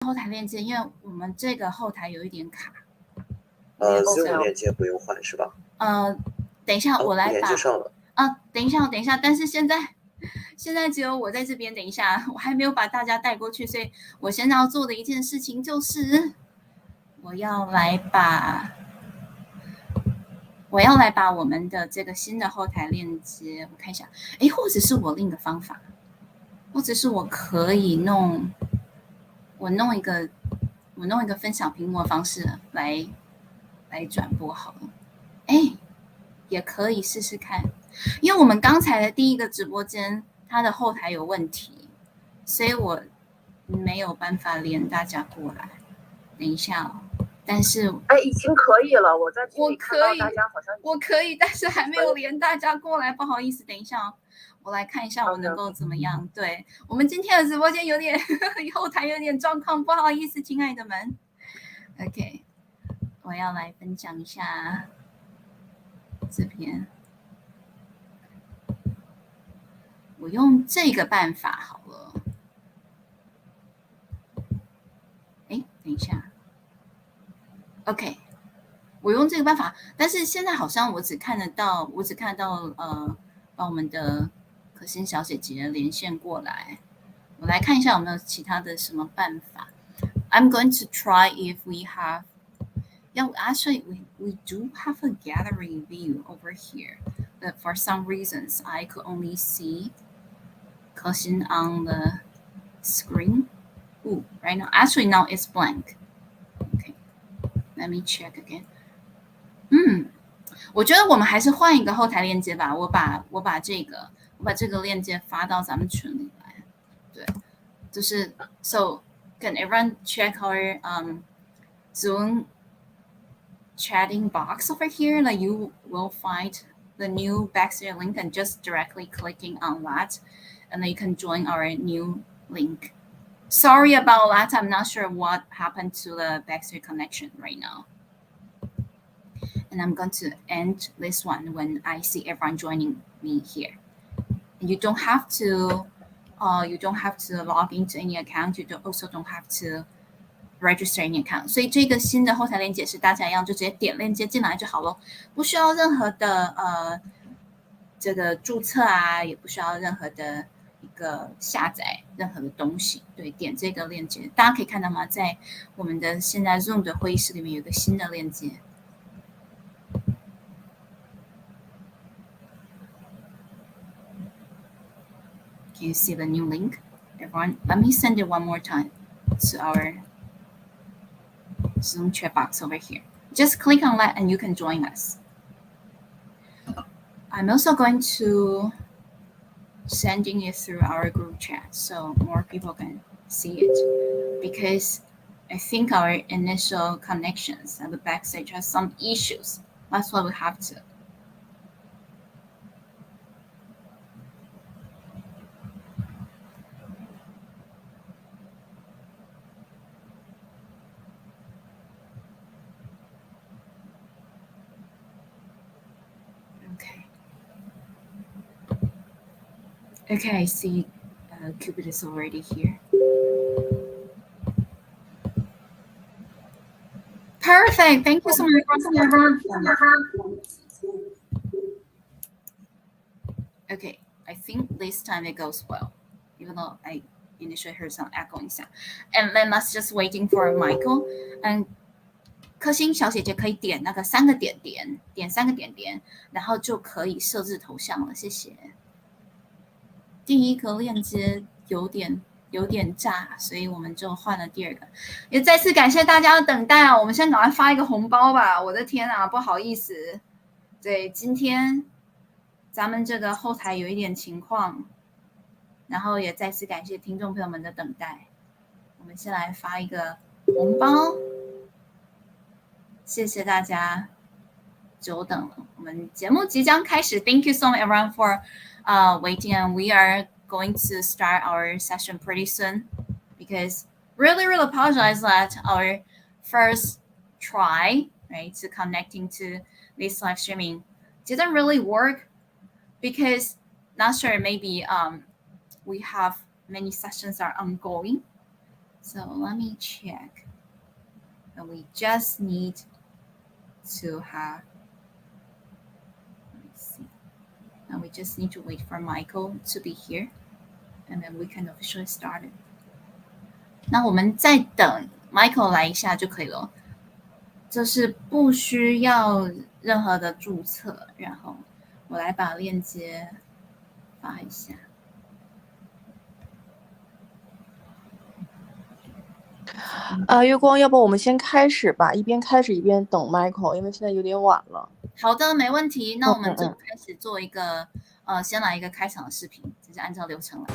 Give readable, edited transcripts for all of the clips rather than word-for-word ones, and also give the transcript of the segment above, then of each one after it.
后台链接，因为我们这个后台有一点卡。Zoom 链接不用换是吧？等一下，我来把连接上了。等一下，但是现在只有我在这边，等一下，我还没有把大家带过去，所以我现在要做的一件事情就是，我要来把我们的这个新的后台链接，我看一下，或者是我另一个方法，或者是我可以弄一个分享屏幕的方式来转播好了，也可以试试看，因为我们刚才的第一个直播间它的后台有问题，所以我没有办法连大家过来。等一下但是已经可以了，我在这里看到大家好像我可以，但是还没有连大家过来，不好意思，等一下我来看一下我能够怎么样。对，我们今天的直播间有点后台有点状况，不好意思，亲爱的们。OK， 我要来分享一下这边，我用这个办法好了。等一下 ，OK， 我用这个办法，但是现在好像我只看得到把我们的可心小姐姐连线过来。我来看一下有没有其他的什么办法。I'm going to try if we have. Yeah, actually, we do have a gallery view over here, but for some reasons, I could only see Kosin on the screen. Ooh, right now, actually now it's blank. Okay, let me check again. 我觉得我们还是换一个后台链接吧。我把这个链接发到咱们群里来。对，就是 So can everyone check our Zoom chatting box over here? Like you will find the new Backstreet link and just directly clicking on that, and then you can join our new link. Sorry about that. I'm not sure what happened to the Backstreet connection right now. And I'm going to end this one when I see everyone joining me here. And you don't have to log into any account. You also don't have to register any account. 所以这个新的后台链接是大家一样，就直接点链接进来就好了，不需要任何的这个注册啊，也不需要任何的一个下载任何的东西。对，点这个链接，大家可以看到吗？在我们的现在 Zoom 的会议室里面有个新的链接。Can you see the new link? Everyone, let me send it one more time to our Zoom chat box over here. Just click on that and you can join us. I'm also going to sending it through our group chat so more people can see it, because I think our initial connections at the backstage has some issues. That's why we have to. Okay, I see Cupid is already here. Perfect. Thank you so much. Okay, I think this time it goes well, even though I initially heard some echoing sound. And then let's just waiting for Michael. And 柯心小姐姐可以点那个3个点点，点3个点点，然后就可以设置头像了。谢谢。第一个链接有点炸，所以我们就换了第二个。也再次感谢大家的等待啊！我们先赶快发一个红包吧！我的天啊，不好意思，对，今天咱们这个后台有一点情况，然后也再次感谢听众朋友们的等待。我们先来发一个红包，谢谢大家久等了。我们节目即将开始 ，Thank you so much everyone for waiting, and we are going to start our session pretty soon, because really apologize that our first try, right, to connecting to this live streaming didn't really work, because not sure, maybe we have many sessions are ongoing, So let me check. And we just need to have, let me see. And we just need to wait for Michael to be here. And then we can officially start it. 那我们再等 Michael 来一下就可以了。就是不需要任何的注册，然后我来把链接发一下。月光，要不我们先开始吧，一边开始一边等 Michael， 因为现在有点晚了。好的，没问题。那我们就开始做一个先来一个开场的视频，就是按照流程来。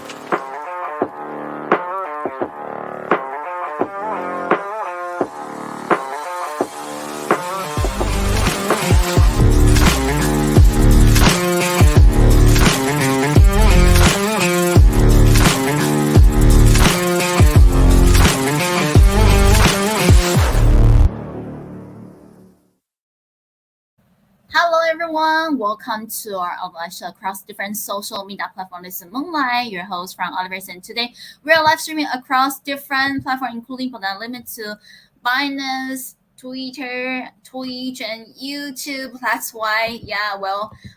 Hello everyone, welcome to our live show across different social media platforms. This is Moonlight, your host from Ultiverse, and today we are live streaming across different platforms, including but not limited to Binance, Twitter, Twitch, and YouTube. That's why,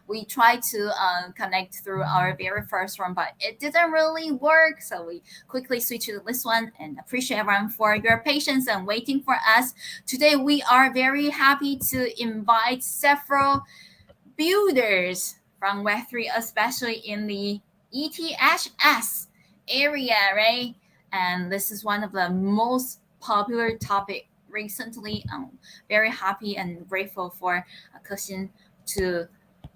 we tried to connect through our very first one, but it didn't really work. So we quickly switched to this one, and appreciate everyone for your patience and waiting for us. Today, we are very happy to invite several builders from Web3, especially in the ETHS area, right? And this is one of the most popular topics recently. I'm very happy and grateful for Kuxin to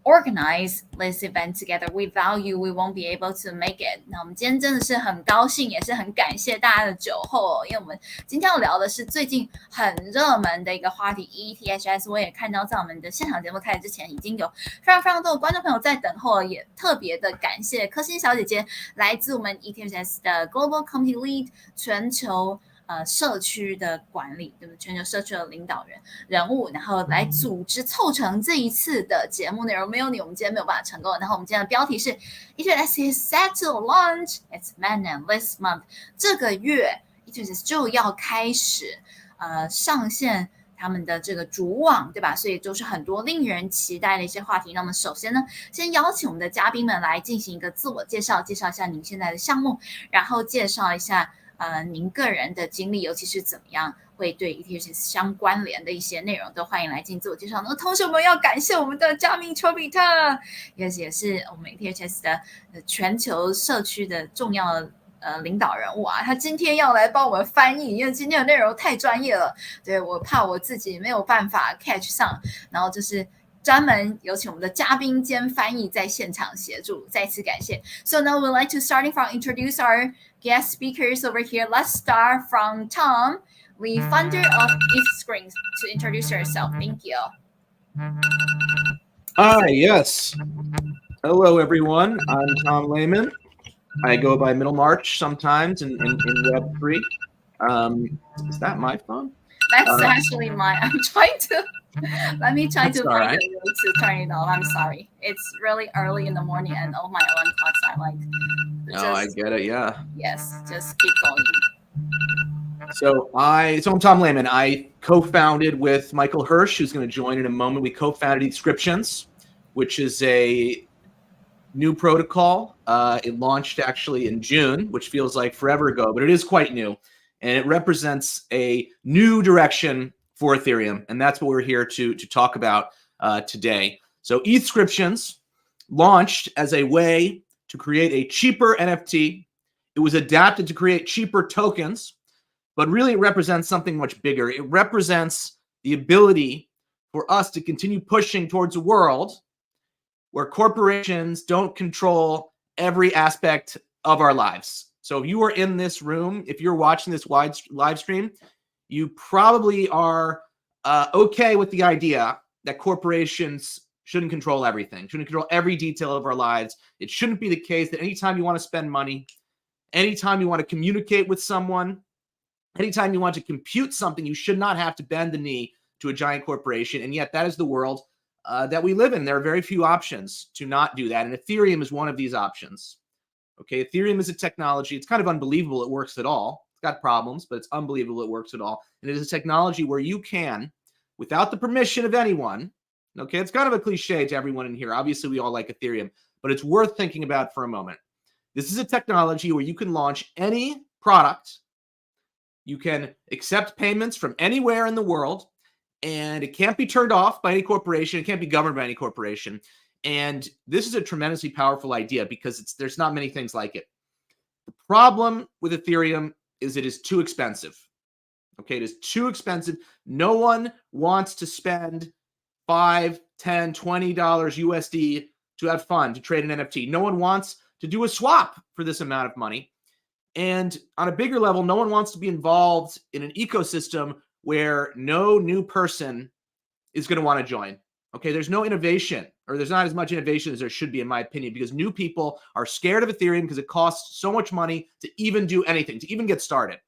organize this event together. Without you, we won't be able to make it. 那我们今天真的是很高兴，也是很感谢大家的酒后，因为我们今天要聊的是最近很热门的一个话题 ETHS。我也看到在我们的现场节目开始之前，已经有非常多的观众朋友在等候，也特别的感谢柯欣小姐姐，来自我们 ETHS 的 Global Community Lead 全球社区的管理，对不对？全球社区的领导人物，然后来组织凑成这一次的节目内容。没有你，我们今天没有办法成功。然后我们今天的标题是 ETHS is set to launch its mainnet this month。这个月 ETHS 就要开始上线他们的这个主网，对吧？所以就是很多令人期待的一些话题。那么首先呢，先邀请我们的嘉宾们来进行一个自我介绍，介绍一下您现在的项目，然后介绍一下您个人的经历，尤其是怎么样会对 ETHS 相关联的一些内容，都欢迎来进自我介绍。那同时我们要感谢我们的嘉宾丘比特，也是我们 ETHS 的全球社区的重要的领导人物啊，他今天要来帮我们翻译，因为今天的内容太专业了，对，我怕我自己没有办法 catch 上，然后就是专门有请我们的嘉宾兼翻译在现场协助，再次感谢。So now we'd like to starting from introduce our guest speakers over here. Let's start from Tom, the founder of ETHS, to introduce yourself. Thank you. Hi, yes. Hello, everyone. I'm Tom Lehman. I go by Middle March sometimes in Web3. Is that my phone? That's actually mine. I'm trying to. Let me try to find right. a way to turn it off. I'm sorry. It's really early in the morning, and all my alarm clocks are like. No, I get it. Yeah. Yes, just keep going. So I'm Tom Lehman. I co-founded with Michael Hirsch, who's going to join in a moment. We co-founded Inscriptions, which is a new protocol. It launched actually in June, which feels like forever ago, but it is quite new. And it represents a new direction for Ethereum. And that's what we're here to talk about today. So Inscriptions launched as a way to create a cheaper NFT. It was adapted to create cheaper tokens, but really it represents something much bigger. It represents the ability for us to continue pushing towards a world where corporations don't control every aspect of our lives. So if you are in this room, if you're watching this live stream, you probably are okay with the idea that corporations shouldn't control everything, shouldn't control every detail of our lives. It shouldn't be the case that anytime you want to spend money, anytime you want to communicate with someone, anytime you want to compute something, you should not have to bend the knee to a giant corporation. And yet that is the world that we live in. There are very few options to not do that. And Ethereum is one of these options. Okay, Ethereum is a technology. It's kind of unbelievable it works at all. got problems, but it's unbelievable it works at all. And it is a technology where you can, without the permission of anyone, okay, it's kind of a cliche to everyone in here. Obviously, we all like Ethereum, but it's worth thinking about for a moment. This is a technology where you can launch any product. You can accept payments from anywhere in the world, and it can't be turned off by any corporation. It can't be governed by any corporation. And this is a tremendously powerful idea because there's not many things like it. The problem with Ethereum is it is too expensive. Okay, it is too expensive. No one wants to spend $5, $10, $20 USD to have fun, to trade an NFT. No one wants to do a swap for this amount of money. And on a bigger level, no one wants to be involved in an ecosystem where no new person is going to want to join. Okay, there's no innovation, or there's not as much innovation as there should be, in my opinion, because new people are scared of Ethereum because it costs so much money to even do anything, to even get started.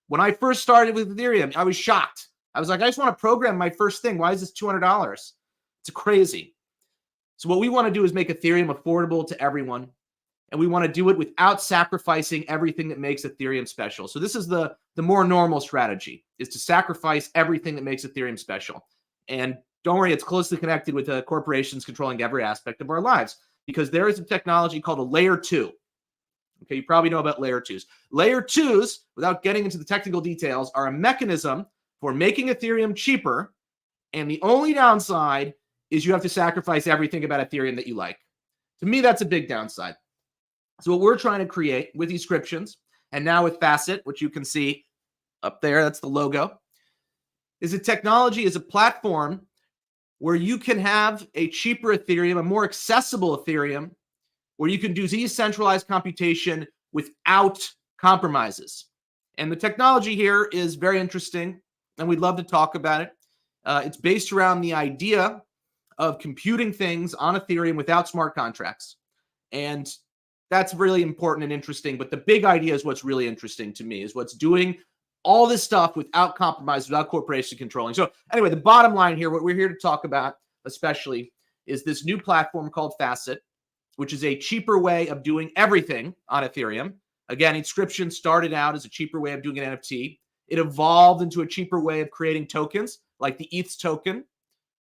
When I first started with Ethereum, I was shocked. I was like, I just want to program my first thing. Why is this $200? It's crazy. So what we want to do is make Ethereum affordable to everyone. And we want to do it without sacrificing everything that makes Ethereum special. So this is the more normal strategy, is to sacrifice everything that makes Ethereum special. And don't worry, it's closely connected with corporations controlling every aspect of our lives, because there is a technology called a layer 2. Okay, you probably know about layer 2s. Layer 2s, without getting into the technical details, are a mechanism for making Ethereum cheaper. And the only downside is you have to sacrifice everything about Ethereum that you like. To me, that's a big downside. So what we're trying to create with Inscriptions, and now with Facet, which you can see up there, that's the logo, is a technology, is a platform where you can have a cheaper Ethereum, a more accessible Ethereum, where you can do decentralized computation without compromises. And the technology here is very interesting, and we'd love to talk about it. It's based around the idea of computing things on Ethereum without smart contracts. And that's really important and interesting. But the big idea is what's really interesting to me, is what's doing all this stuff without compromise, without corporation controlling. So anyway, the bottom line here, what we're here to talk about especially, is this new platform called Facet, which is a cheaper way of doing everything on Ethereum. Again, Inscription started out as a cheaper way of doing an NFT. It evolved into a cheaper way of creating tokens, like the ETHS token,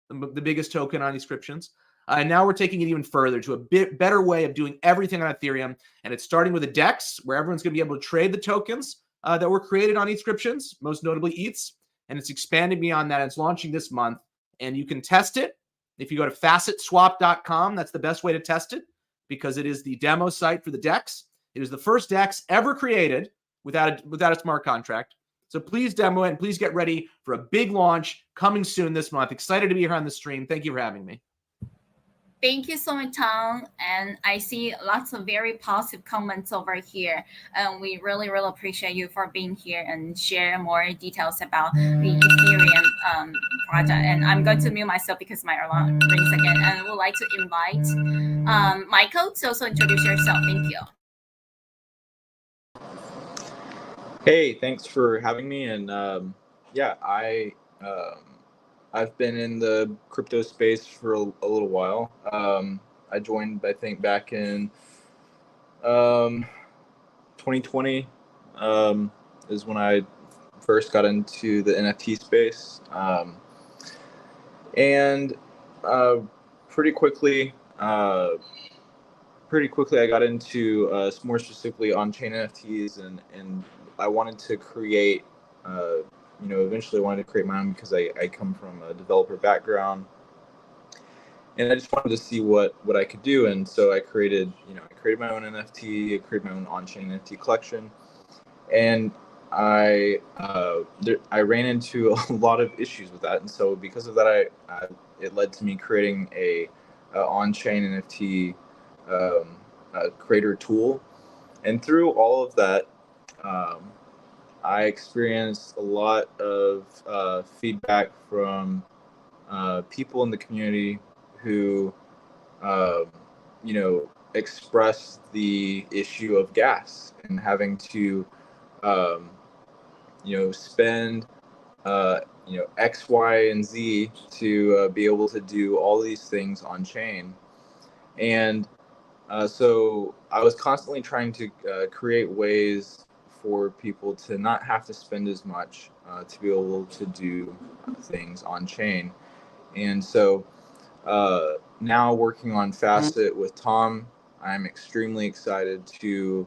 the biggest token on Inscriptions. And now we're taking it even further to a bit better way of doing everything on Ethereum. And it's starting with a DEX, where everyone's going to be able to trade the tokens that were created on Inscriptions, most notably ETHS. And it's expanding beyond that. It's launching this month. And you can test it. If you go to facetswap.com, that's the best way to test it, because it is the demo site for the DEX. It is the first DEX ever created without a smart contract. So please demo it, and please get ready for a big launch coming soon this month. Excited to be here on the stream. Thank you for having me. Thank you so much, Tom. And I see lots of very positive comments over here. And we really, really appreciate you for being here and share more details about the Ethereum project. And I'm going to mute myself because my alarm rings again. And I would like to invite Michael to also introduce yourself. Thank you. Hey, thanks for having me. And yeah, I've been in the crypto space for a little while. I joined, I think, back in 2020 is when I first got into the NFT space. And pretty quickly I got into more specifically on-chain NFTs, and I wanted to create eventually I wanted to create my own, because I come from a developer background, and I just wanted to see what I could do. And so I created my own NFT, I created my own on-chain NFT collection, and I ran into a lot of issues with that. And so because of that, it led to me creating a on-chain NFT creator tool. And through all of that, I experienced a lot of feedback from people in the community who, expressed the issue of gas and having to, spend, X, Y, and Z to be able to do all these things on chain. And so I was constantly trying to create ways for people to not have to spend as much to be able to do things on chain. And so now working on Facet with Tom, I'm extremely excited to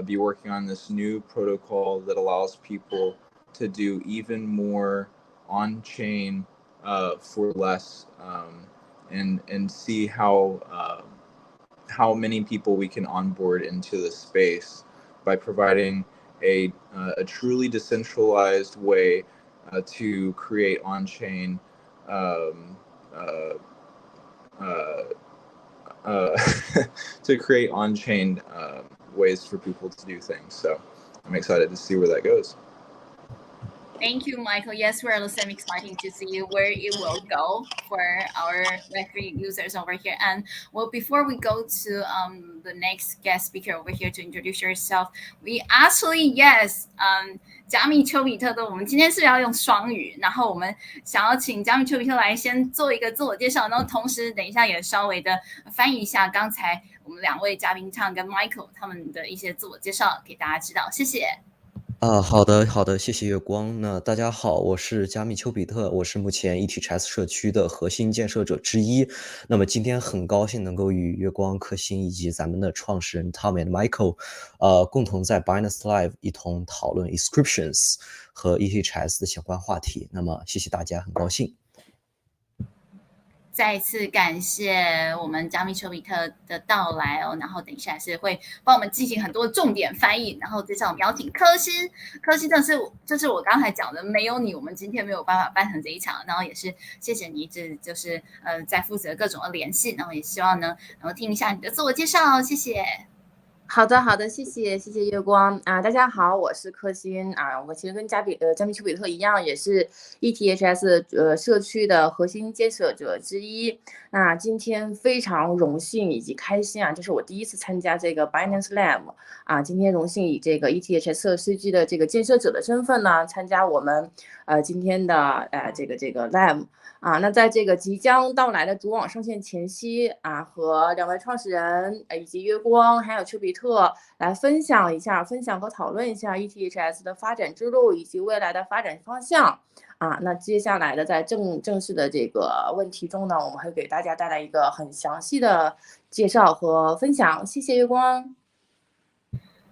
be working on this new protocol that allows people to do even more on chain for less, and see how many people we can onboard into the space by providing a truly decentralized way to create on-chain to create on-chain ways for people to do things. So I'm excited to see where that goes. Thank you, Michael. Yes, we're the same exciting to see where it will go for our Web3 users over here. And well, before we go to the next guest speaker over here to introduce yourself, we actually加密丘比特的，我们今天是要用双语，然后我们想要请加密丘比特来先做一个自我介绍，然后同时等一下也稍微的翻译一下刚才我们两位嘉宾Tom跟 Michael 他们的一些自我介绍，给大家知道，谢谢。好的，谢谢月光。那大家好，我是加密丘比特，我是目前 ETHS 社区的核心建设者之一。那么今天很高兴能够与月光、克星以及咱们的创始人 Tom and Michael，共同在 Binance Live 一同讨论 inscriptions 和 ETHS 的相关话题。那么谢谢大家，很高兴。再一次感谢我们加密丘比特的到来哦，然后等一下是会帮我们进行很多重点翻译，然后接下来我们邀请柯西，就是我刚才讲的，没有你我们今天没有办法办成这一场，然后也是谢谢你一直就是在负责各种的联系，然后也希望呢能够听一下你的自我介绍，谢谢。好的，谢谢月光啊！大家好，我是柯欣啊，我其实跟加密丘比特一样，也是 ETHS 社区的核心建设者之一。那今天非常荣幸以及开心啊，这是我第一次参加这个 Binance Live 啊，今天荣幸以这个 ETHS 社区的这个建设者的身份呢，参加我们今天的这个 Live。啊，那在这个即将到来的主网上线前夕啊，和两位创始人以及月光还有丘比特来分享和讨论一下 ETHS 的发展之路以及未来的发展方向啊。那接下来的在正式的这个问题中呢，我们会给大家带来一个很详细的介绍和分享。谢谢月光。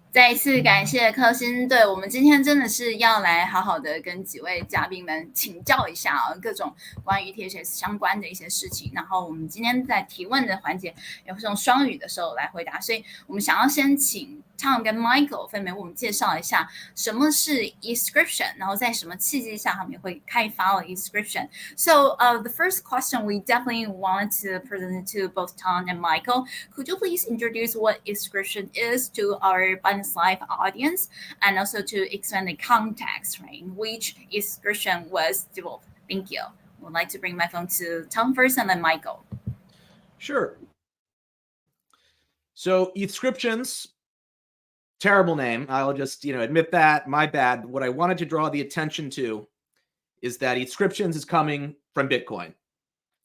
再一次感谢柯欣，对，我们今天真的是要来好好的跟几位嘉宾们请教一下各种关于 ETHS 相关的一些事情。然后我们今天在提问的环节也会用双语的时候来回答，所以我们想要先请 Tom 跟 Michael 分别为我们介绍一下什么是 inscription， 然后在什么契机下他们也会开发了 inscription。So the first question we definitely wanted to present to both Tom and Michael. Could you please introduce what inscription is to our Binance Live audience, and also to explain the context, right, in which inscription was developed? Thank you. I would like to bring my phone to Tom first and then Michael. Sure. So inscriptions, terrible name. I'll just, admit that, my bad. What I wanted to draw the attention to is that inscriptions is coming from Bitcoin.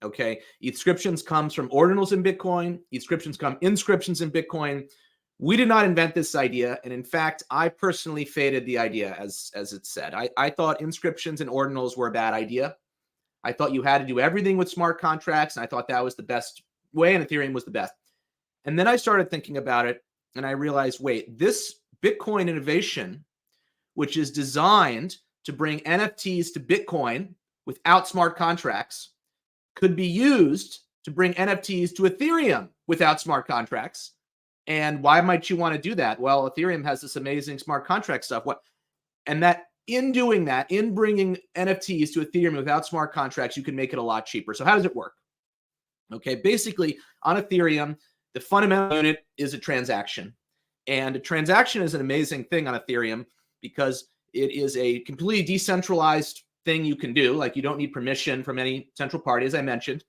Okay. Inscriptions comes from ordinals in Bitcoin. Inscriptions come inscriptions in Bitcoin. We did not invent this idea. And in fact, I personally faded the idea as it said. I thought inscriptions and ordinals were a bad idea. I thought you had to do everything with smart contracts. And I thought that was the best way, and Ethereum was the best. And then I started thinking about it, and I realized, wait, this Bitcoin innovation, which is designed to bring NFTs to Bitcoin without smart contracts, could be used to bring NFTs to Ethereum without smart contracts. And why might you want to do that? Well, Ethereum has this amazing smart contract stuff. And that in doing that, in bringing NFTs to Ethereum without smart contracts, you can make it a lot cheaper. So how does it work? Okay, basically on Ethereum, the fundamental unit is a transaction. And a transaction is an amazing thing on Ethereum because it is a completely decentralized thing you can do. Like, you don't need permission from any central party, as I mentioned.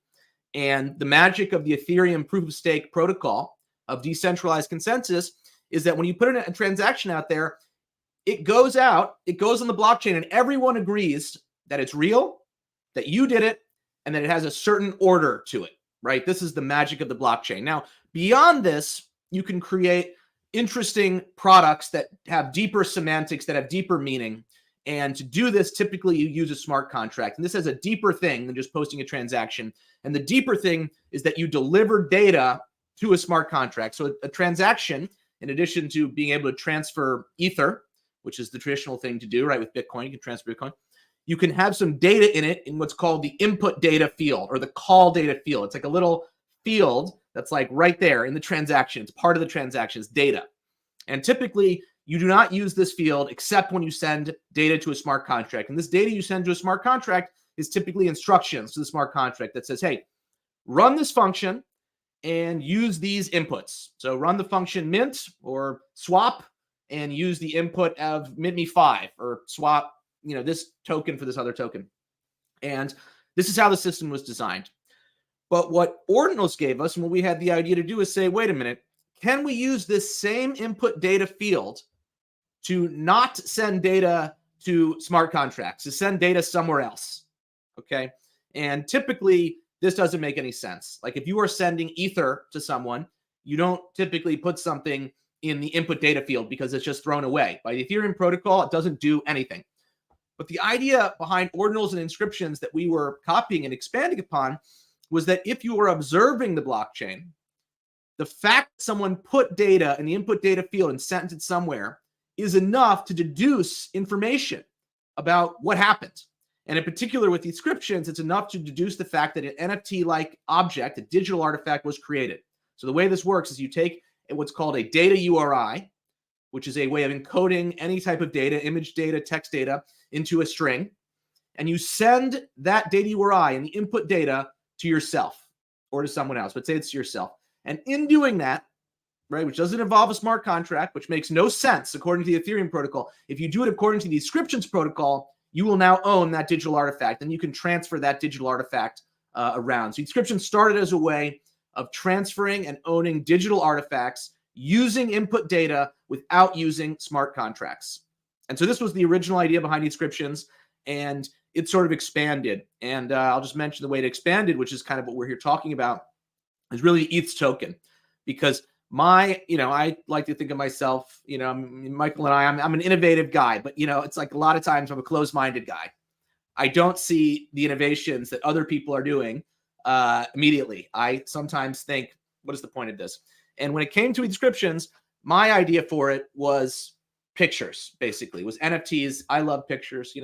And the magic of the Ethereum proof of stake protocol of decentralized consensus is that when you put a transaction out there, it goes on the blockchain, and everyone agrees that it's real, that you did it, and that it has a certain order to it, right? This is the magic of the blockchain. Now, beyond this, you can create interesting products that have deeper semantics, that have deeper meaning. And to do this, typically you use a smart contract. And this has a deeper thing than just posting a transaction. And the deeper thing is that you deliver data to a smart contract. So a transaction, in addition to being able to transfer Ether, which is the traditional thing to do, right? With Bitcoin, you can transfer Bitcoin. You can have some data in it in what's called the input data field or the call data field. It's like a little field that's like right there in the transaction. It's part of the transaction, it's data. And typically, you do not use this field except when you send data to a smart contract. And this data you send to a smart contract is typically instructions to the smart contract that says, hey, run this function and use these inputs. So run the function mint or swap and use the input of mint me 5 or swap, this token for this other token. And this is how the system was designed. But what Ordinals gave us and what we had the idea to do is say, wait a minute, can we use this same input data field to not send data to smart contracts, to send data somewhere else? Okay. And typically, this doesn't make any sense. Like if you are sending Ether to someone, you don't typically put something in the input data field because it's just thrown away. By the Ethereum protocol, it doesn't do anything. But the idea behind ordinals and inscriptions that we were copying and expanding upon was that if you were observing the blockchain, the fact that someone put data in the input data field and sent it somewhere is enough to deduce information about what happened. And in particular with the inscriptions, it's enough to deduce the fact that an NFT-like object, a digital artifact, was created. So the way this works is you take what's called a data URI, which is a way of encoding any type of data, image data, text data, into a string, and you send that data URI and the input data to yourself or to someone else, but say it's to yourself. And in doing that, right, which doesn't involve a smart contract, which makes no sense according to the Ethereum protocol, if you do it according to the inscriptions protocol, you will now own that digital artifact, and you can transfer that digital artifact around. So inscription started as a way of transferring and owning digital artifacts using input data without using smart contracts. And so this was the original idea behind inscriptions, and it sort of expanded. And I'll just mention the way it expanded, which is kind of what we're here talking about, is really the ETHS token. Because I like to think of myself, Michael and I'm an innovative guy, but, it's like a lot of times I'm a closed-minded guy. I don't see the innovations that other people are doing immediately. I sometimes think, what is the point of this? And when it came to inscriptions, my idea for it was pictures, basically. It was NFTs. I love pictures,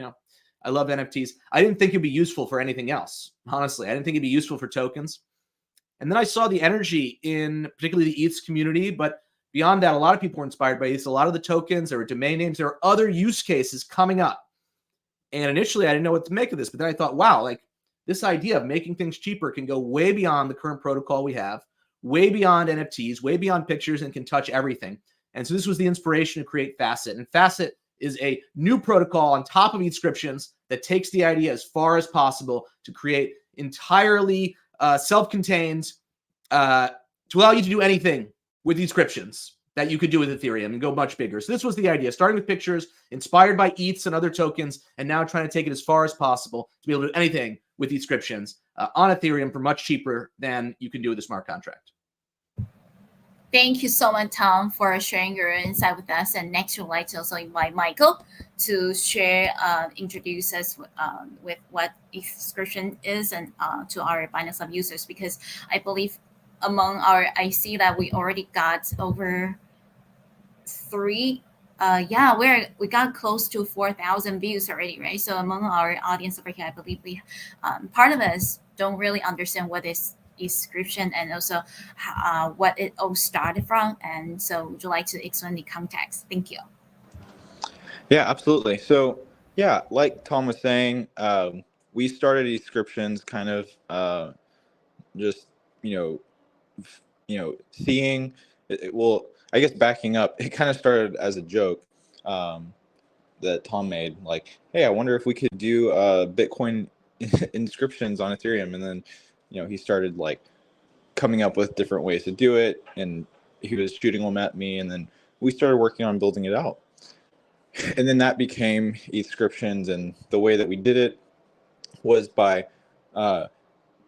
I love NFTs. I didn't think it'd be useful for anything else, honestly. I didn't think it'd be useful for tokens. And then I saw the energy in particularly the ETHS community, but beyond that, a lot of people were inspired by ETHS. A lot of the tokens, there were domain names, there were other use cases coming up. And initially, I didn't know what to make of this, but then I thought, wow, like this idea of making things cheaper can go way beyond the current protocol we have, way beyond NFTs, way beyond pictures, and can touch everything. And so this was the inspiration to create Facet. And Facet is a new protocol on top of inscriptions that takes the idea as far as possible to create entirely self-contained to allow you to do anything with inscriptions that you could do with Ethereum and go much bigger. So this was the idea, starting with pictures, inspired by ETHs and other tokens, and now trying to take it as far as possible to be able to do anything with inscriptions on Ethereum for much cheaper than you can do with a smart contract. Thank you so much, Tom, for sharing your insight with us. And next, we'd like to also invite Michael to share, introduce us with what inscription is and to our Binance Lab users, because I believe I see that we already got over we got close to 4,000 views already, right? So among our audience over here, I believe we part of us don't really understand what is inscription and also what it all started from. And so would you like to explain the context? Thank you. Yeah, absolutely. So yeah, like Tom was saying, we started inscriptions kind of just, seeing it, well, I guess backing up, it kind of started as a joke that Tom made, like, hey, I wonder if we could do Bitcoin inscriptions on Ethereum. And then, he started like coming up with different ways to do it. And he was shooting them at me. And then we started working on building it out. And then that became inscriptions. And the way that we did it was by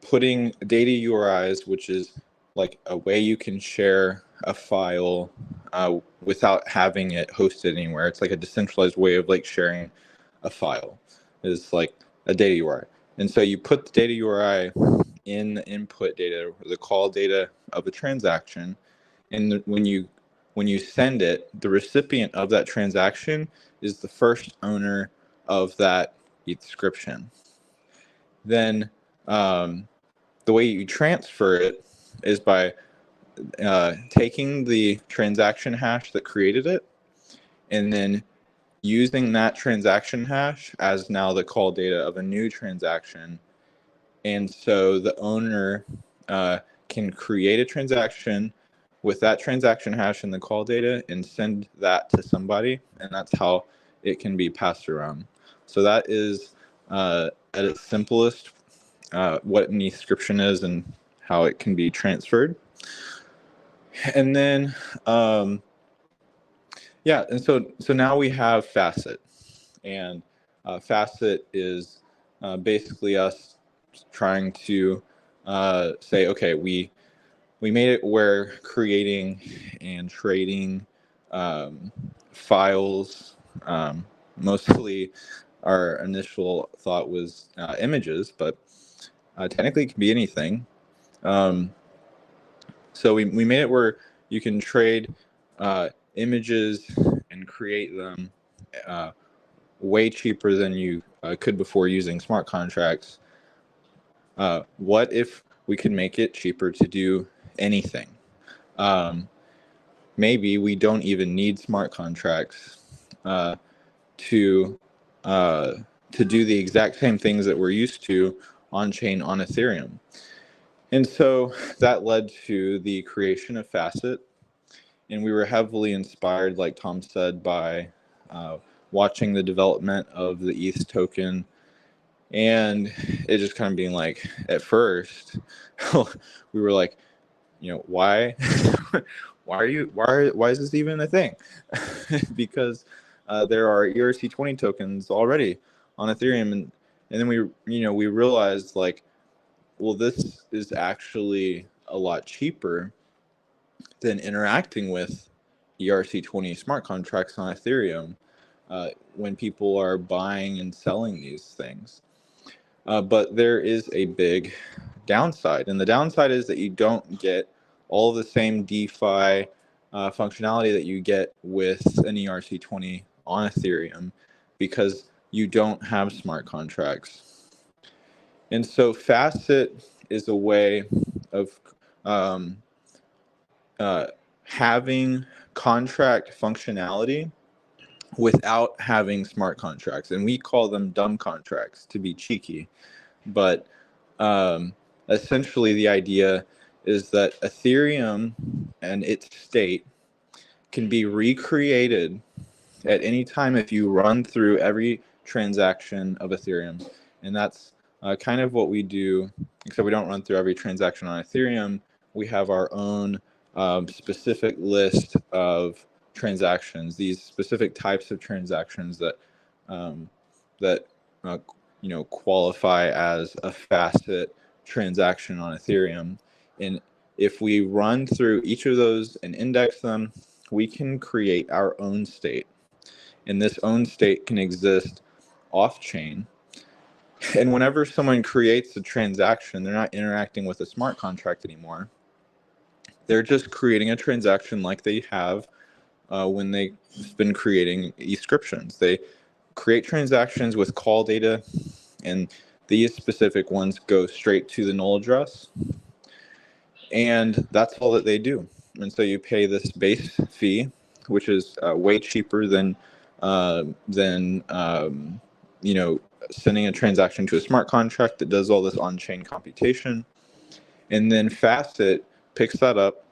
putting data URIs, which is like a way you can share a file without having it hosted anywhere. It's like a decentralized way of like sharing a file. It's like a data URI. And so you put the data URI in the input data, the call data of a transaction, and when you send it, the recipient of that transaction is the first owner of that description. Then the way you transfer it is by taking the transaction hash that created it and then using that transaction hash as now the call data of a new transaction. And so the owner can create a transaction with that transaction hash and the call data and send that to somebody, and that's how it can be passed around. So that is at its simplest what an description is and how it can be transferred. And then yeah, and so now we have Facet, and Facet is basically us trying to say, okay, we made it where creating and trading files, mostly our initial thought was images, but technically it can be anything. So we made it where you can trade images and create them way cheaper than you could before using smart contracts. What if we could make it cheaper to do anything? Maybe we don't even need smart contracts to do the exact same things that we're used to on chain on Ethereum. And so that led to the creation of Facet. And we were heavily inspired, like Tom said, by watching the development of the ETH token. And it just kind of being like, at first, we were like, you know, why is this even a thing? Because there are ERC20 tokens already on Ethereum. And then we realized, like, well, this is actually a lot cheaper than interacting with ERC20 smart contracts on Ethereum when people are buying and selling these things. But there is a big downside, and the downside is that you don't get all the same DeFi functionality that you get with an ERC20 on Ethereum because you don't have smart contracts. And so Facet is a way of having contract functionality without having smart contracts. And we call them dumb contracts to be cheeky. But essentially the idea is that Ethereum and its state can be recreated at any time if you run through every transaction of Ethereum. And that's kind of what we do, except we don't run through every transaction on Ethereum. We have our own specific list of transactions, these specific types of transactions that qualify as a Facet transaction on Ethereum. And if we run through each of those and index them, we can create our own state. And this own state can exist off-chain. And whenever someone creates a transaction, they're not interacting with a smart contract anymore. They're just creating a transaction like they have when they've been creating descriptions. They create transactions with call data, and these specific ones go straight to the null address. And that's all that they do. And so you pay this base fee, which is way cheaper than sending a transaction to a smart contract that does all this on-chain computation. And then Facet picks that up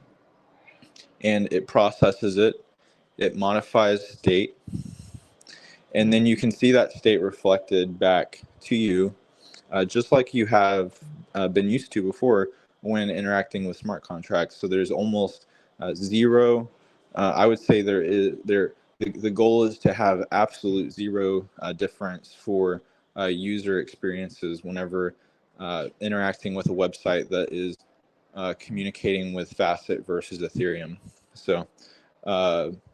and it processes it. It modifies state. And then you can see that state reflected back to you, just like you have been used to before when interacting with smart contracts. So there's almost zero. I would say the goal is to have absolute zero difference for user experiences whenever interacting with a website that is communicating with Facet versus Ethereum. So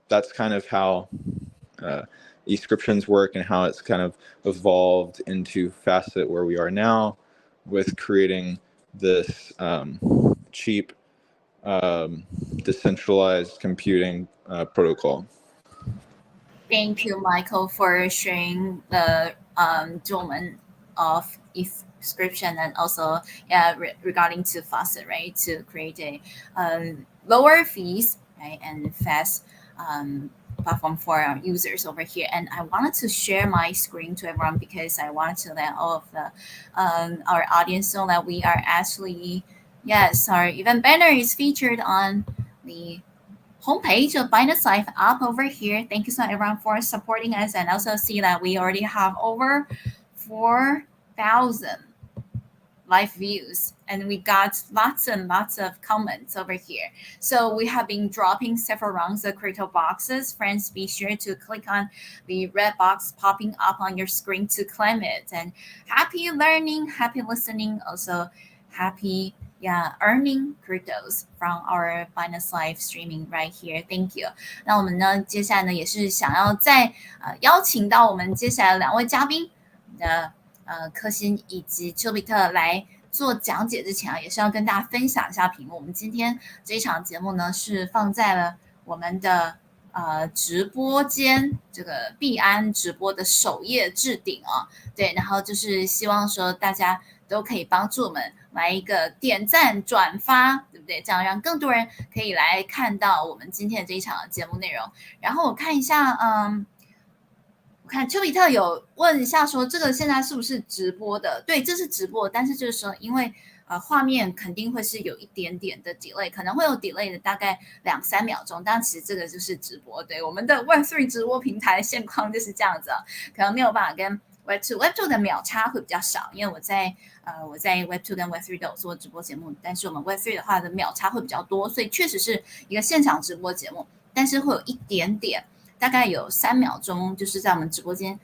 that's kind of how e-scriptions work and how it's kind of evolved into Facet where we are now with creating this cheap decentralized computing protocol. Thank you, Michael, for sharing the domain of inscription and also regarding to Facet, right? To create a lower fees, right, and fast platform for our users over here. And I wanted to share my screen to everyone because I wanted to let all of the our audience know that we are actually, yes, our event banner is featured on the homepage of Binance Live app over here. Thank you so much everyone for supporting us, and also see that we already have over 4,000 live views, and we got lots and lots of comments over here. So we have been dropping several rounds of crypto boxes. Friends, be sure to click on the red box popping up on your screen to claim it. And happy learning, happy listening, also happy earning cryptos from our Binance Live streaming right here. Thank you. 那我们呢，接下来呢，也是想要再邀请到我们接下来2位嘉宾的科欣以及丘比特来做讲解之前啊，也是要跟大家分享一下屏幕。我们今天这一场节目呢，是放在了我们的直播间，这个币安直播的首页置顶啊，对，然后就是希望说大家都可以帮助我们来一个点赞转发，对不对？这样让更多人可以来看到我们今天的这一场节目内容。然后我看一下，我看丘比特有问一下说，这个现在是不是直播的？对，这是直播，但是就是说，因为画面肯定会是有一点点的 delay， 可能会有 delay 的大概2-3秒钟，但其实这个就是直播。对，我们的 Web3 直播平台现况就是这样子，可能没有办法跟 Web2 的秒差会比较少，因为我在 Web2 跟 Web3 都有做直播节目，但是我们 Web3 的话的秒差会比较多，所以确实是一个现场直播节目，但是会有一点点，大概有3秒钟，就是在我们直播间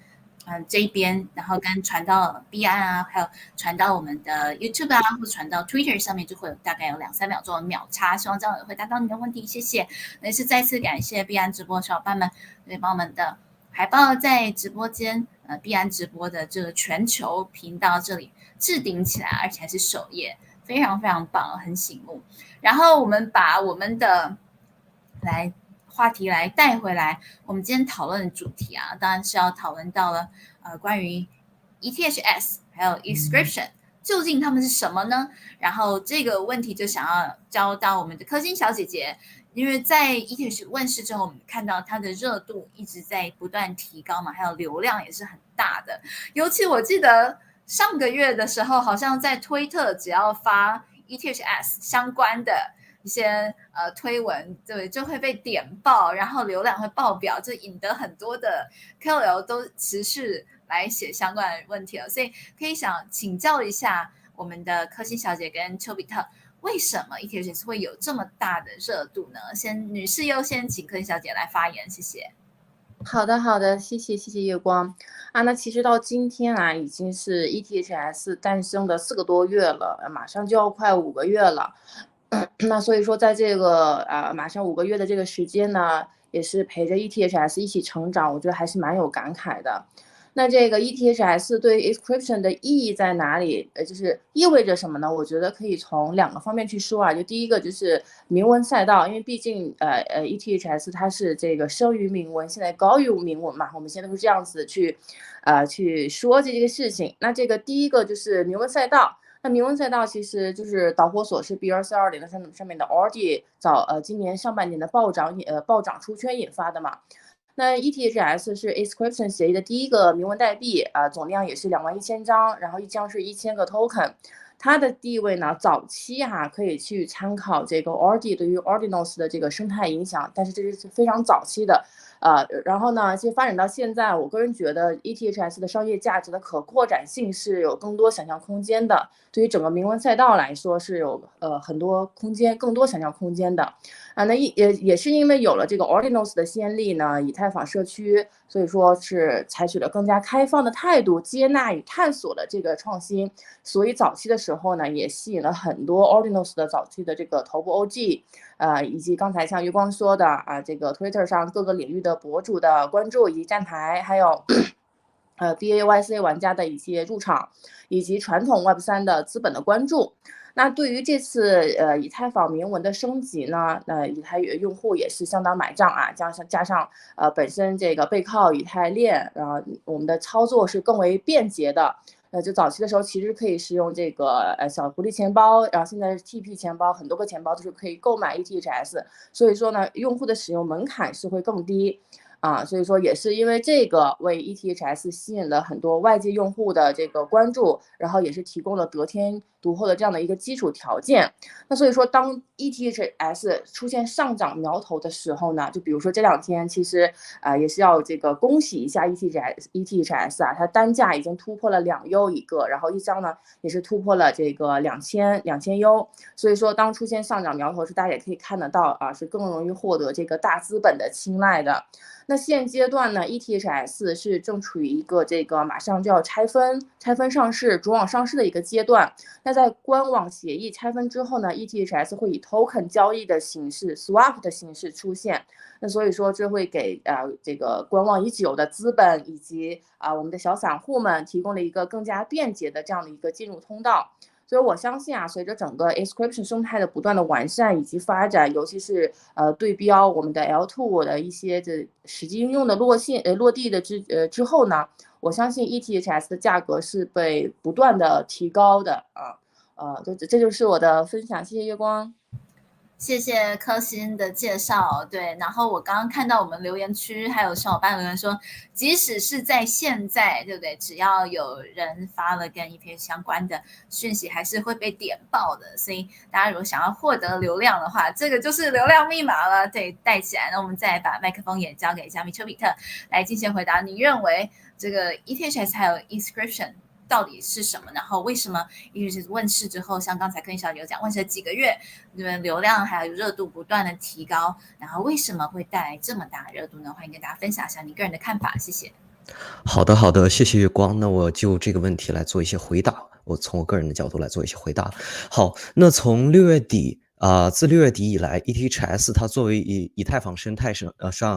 这一边，然后跟传到 币安啊，还有传到我们的 YouTube 啊，或者传到 Twitter 上面，就会有大概有2-3秒钟的秒差。希望这样也回答到你的问题，谢谢。也是再次感谢币安直播小伙伴们对帮我们的海报在直播间币安直播的这个全球频道这里置顶起来，而且还是首页，非常非常棒，很醒目。然后我们把我们的话题来带回来，我们今天讨论的主题啊，当然是要讨论到了关于 ETHS 还有 inscription 究竟他们是什么呢？然后这个问题就想要交到我们的柯欣小姐姐，因为在 ETHS 问世之后，我们看到它的热度一直在不断提高嘛，还有流量也是很大的。尤其我记得上个月的时候，好像在推特只要发 ETHS 相关的一些推文，对，就会被点爆，然后流量会爆表，就引得很多的 KOL 都持续来写相关的问题了。所以可以想请教一下我们的柯欣小姐跟丘比特，为什么 ETHS 会有这么大的热度呢？先女士优先，请柯欣小姐来发言，谢谢。好的，谢谢月光啊。那其实到今天啊，已经是 ETHS 诞生的4个多月了，马上就要快5个月了。那所以说，在这个马上5个月的这个时间呢，也是陪着 ETHS 一起成长，我觉得还是蛮有感慨的。那这个 ETHS 对 inscription 的意义在哪里？就是意味着什么呢？我觉得可以从2个方面去说啊。就第一个就是明文赛道，因为毕竟ETHS 它是这个生于明文，现在高于明文嘛，我们现在都是这样子去说这个事情。那这个第一个就是明文赛道。那明文赛道其实就是导火索是 BRC-20的上面的 RD 今年上半年的暴涨出圈引发的嘛。那 ETHS 是 inscription 协议的第一个明文代币总量也是21000张，然后一张是1000个 token。它的地位呢，早期可以去参考这个 RD 对于 Ordinals 的这个生态影响，但是这是非常早期的。然后呢，其实发展到现在，我个人觉得 ETHS 的商业价值的可扩展性是有更多想象空间的。对于整个明文赛道来说，是有很多空间，更多想象空间的。那也是因为有了这个 Ordinals 的先例呢，以太坊社区，所以说是采取了更加开放的态度，接纳与探索了这个创新。所以早期的时候呢，也吸引了很多 Ordinals 的早期的这个头部 OG 以及刚才像月光说的这个 Twitter 上各个领域的博主的关注以及站台，还有BAYC 玩家的一些入场，以及传统 Web3 的资本的关注。那对于这次以太坊铭文的升级呢，以太用户也是相当买账加上本身这个背靠以太链，然后我们的操作是更为便捷的。就早期的时候其实可以使用这个小福利钱包，然后现在是 TP 钱包，很多个钱包都是可以购买 ETHS， 所以说呢，用户的使用门槛是会更低。所以说也是因为这个为 ETHS 吸引了很多外界用户的这个关注，然后也是提供了得天独厚的这样的一个基础条件。那所以说当 ETHS 出现上涨苗头的时候呢，就比如说这两天其实也是要这个恭喜一下 ETHS 它单价已经突破了2U 一个，然后一张呢也是突破了这个2000U，所以说当出现上涨苗头时，大家也可以看得到是更容易获得这个大资本的青睐的。那现阶段呢 ETHS 是正处于一个这个马上就要拆分上市主网上市的一个阶段。那在官网协议拆分之后呢 ETHS 会以 token 交易的形式 swap 的形式出现。那所以说这会给这个观望已久的资本以及我们的小散户们提供了一个更加便捷的这样的一个进入通道。所以我相信随着整个 inscription 生态的不断的完善以及发展，尤其是对标我们的 L2 的一些这实际应用的落地的之后呢，我相信 ETHS 的价格是被不断的提高的这就是我的分享，谢谢月光。谢谢柯欣的介绍，对，然后我刚刚看到我们留言区还有小伙伴留言说，即使是在现在，对不对？只要有人发了跟 ETH 相关的讯息，还是会被点爆的。所以大家如果想要获得流量的话，这个就是流量密码了，对，带起来。那我们再把麦克风也交给加密丘比特来进行回答。你认为这个 ETHS 还有 inscription到底是什么？然后为什么ETHS问世之后，像刚才跟小姐有讲，问世几个月，流量还有热度不断的提高，然后为什么会带来这么大的热度呢？欢迎跟大家分享一下你个人的看法，谢谢。好的，谢谢月光。那我就这个问题来做一些回答，我从我个人的角度来做一些回答。好，那从6月底自6月底以来 ETHS 它作为以太坊生态上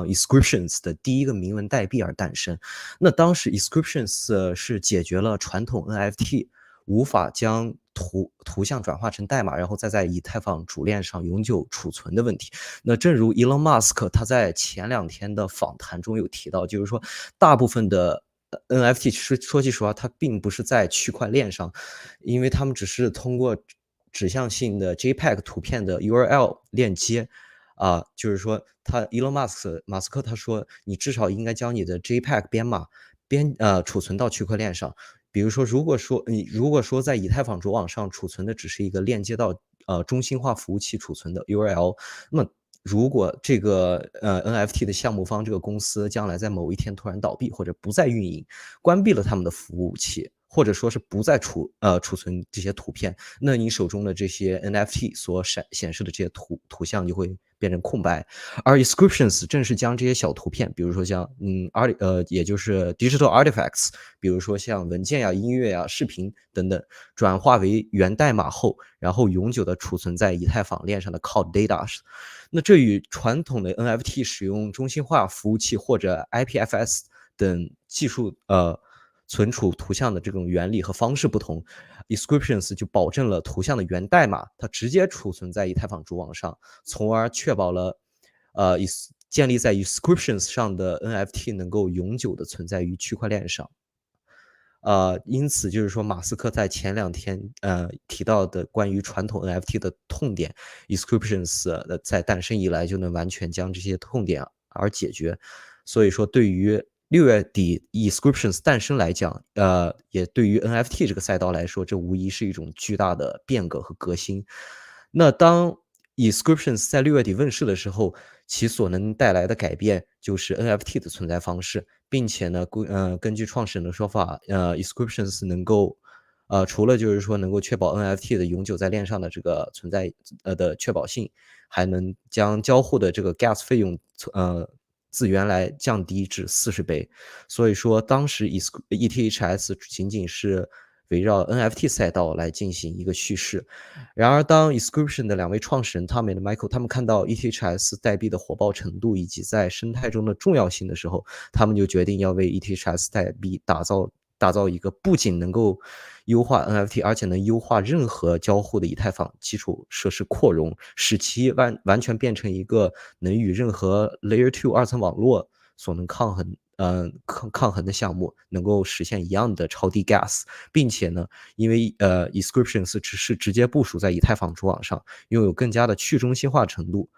inscriptions 的第一个铭文代币而诞生。那当时 inscriptions 是解决了传统 NFT 无法将图像转化成代码，然后再在以太坊主链上永久储存的问题。那正如 Elon Musk 他在前2天的访谈中有提到，就是说大部分的NFT 说句实话，它并不是在区块链上，因为他们只是通过指向性的 JPEG 图片的 URL 链接就是说Elon 马斯克他说你至少应该将你的 JPEG 编码储存到区块链上。比如说如果说在以太坊主网上储存的只是一个链接到中心化服务器储存的 URL， 那么如果这个NFT 的项目方这个公司将来在某一天突然倒闭或者不再运营，关闭了他们的服务器，或者说是不再储存这些图片，那你手中的这些 NFT 所显示的这些图像就会变成空白。而 inscriptions 正是将这些小图片，比如说像也就是 digital artifacts， 比如说像文件音乐视频等等，转化为源代码后，然后永久的储存在以太坊链上的 cloud data。那这与传统的 NFT 使用中心化服务器或者 IPFS 等技术存储图像的这种原理和方式不同， inscriptions 就保证了图像的源代码它直接储存在以太坊主网上，从而确保了建立在 inscriptions 上的 NFT 能够永久的存在于区块链上。因此就是说马斯克在前2天提到的关于传统 NFT 的痛点 inscriptions 在诞生以来就能完全将这些痛点而解决。所以说对于6月底 inscriptions 诞生来讲，也对于 NFT 这个赛道来说，这无疑是一种巨大的变革和革新。那当 inscriptions 在6月底问世的时候，其所能带来的改变就是 NFT 的存在方式，并且呢，根据创始人的说法，inscriptions 能够除了就是说能够确保 NFT 的永久在链上的这个存在的确保性，还能将交互的这个 gas 费用自原来降低至40倍。所以说当时 ETHS 仅仅是围绕 NFT 赛道来进行一个叙事。然而，当 Inscription 的2位创始人 Tommy 和 Michael 他们看到 ETHS 代币的火爆程度以及在生态中的重要性的时候，他们就决定要为 ETHS 代币打造一个不仅能够优化 NFT， 而且能优化任何交互的以太坊基础设施扩容，使其完全变成一个能与任何 Layer 22层网络所能抗衡的项目，能够实现一样的超低 gas， 并且呢，因为Inscriptions 是直接部署在以太坊主网上，拥有更加的去中心化程度。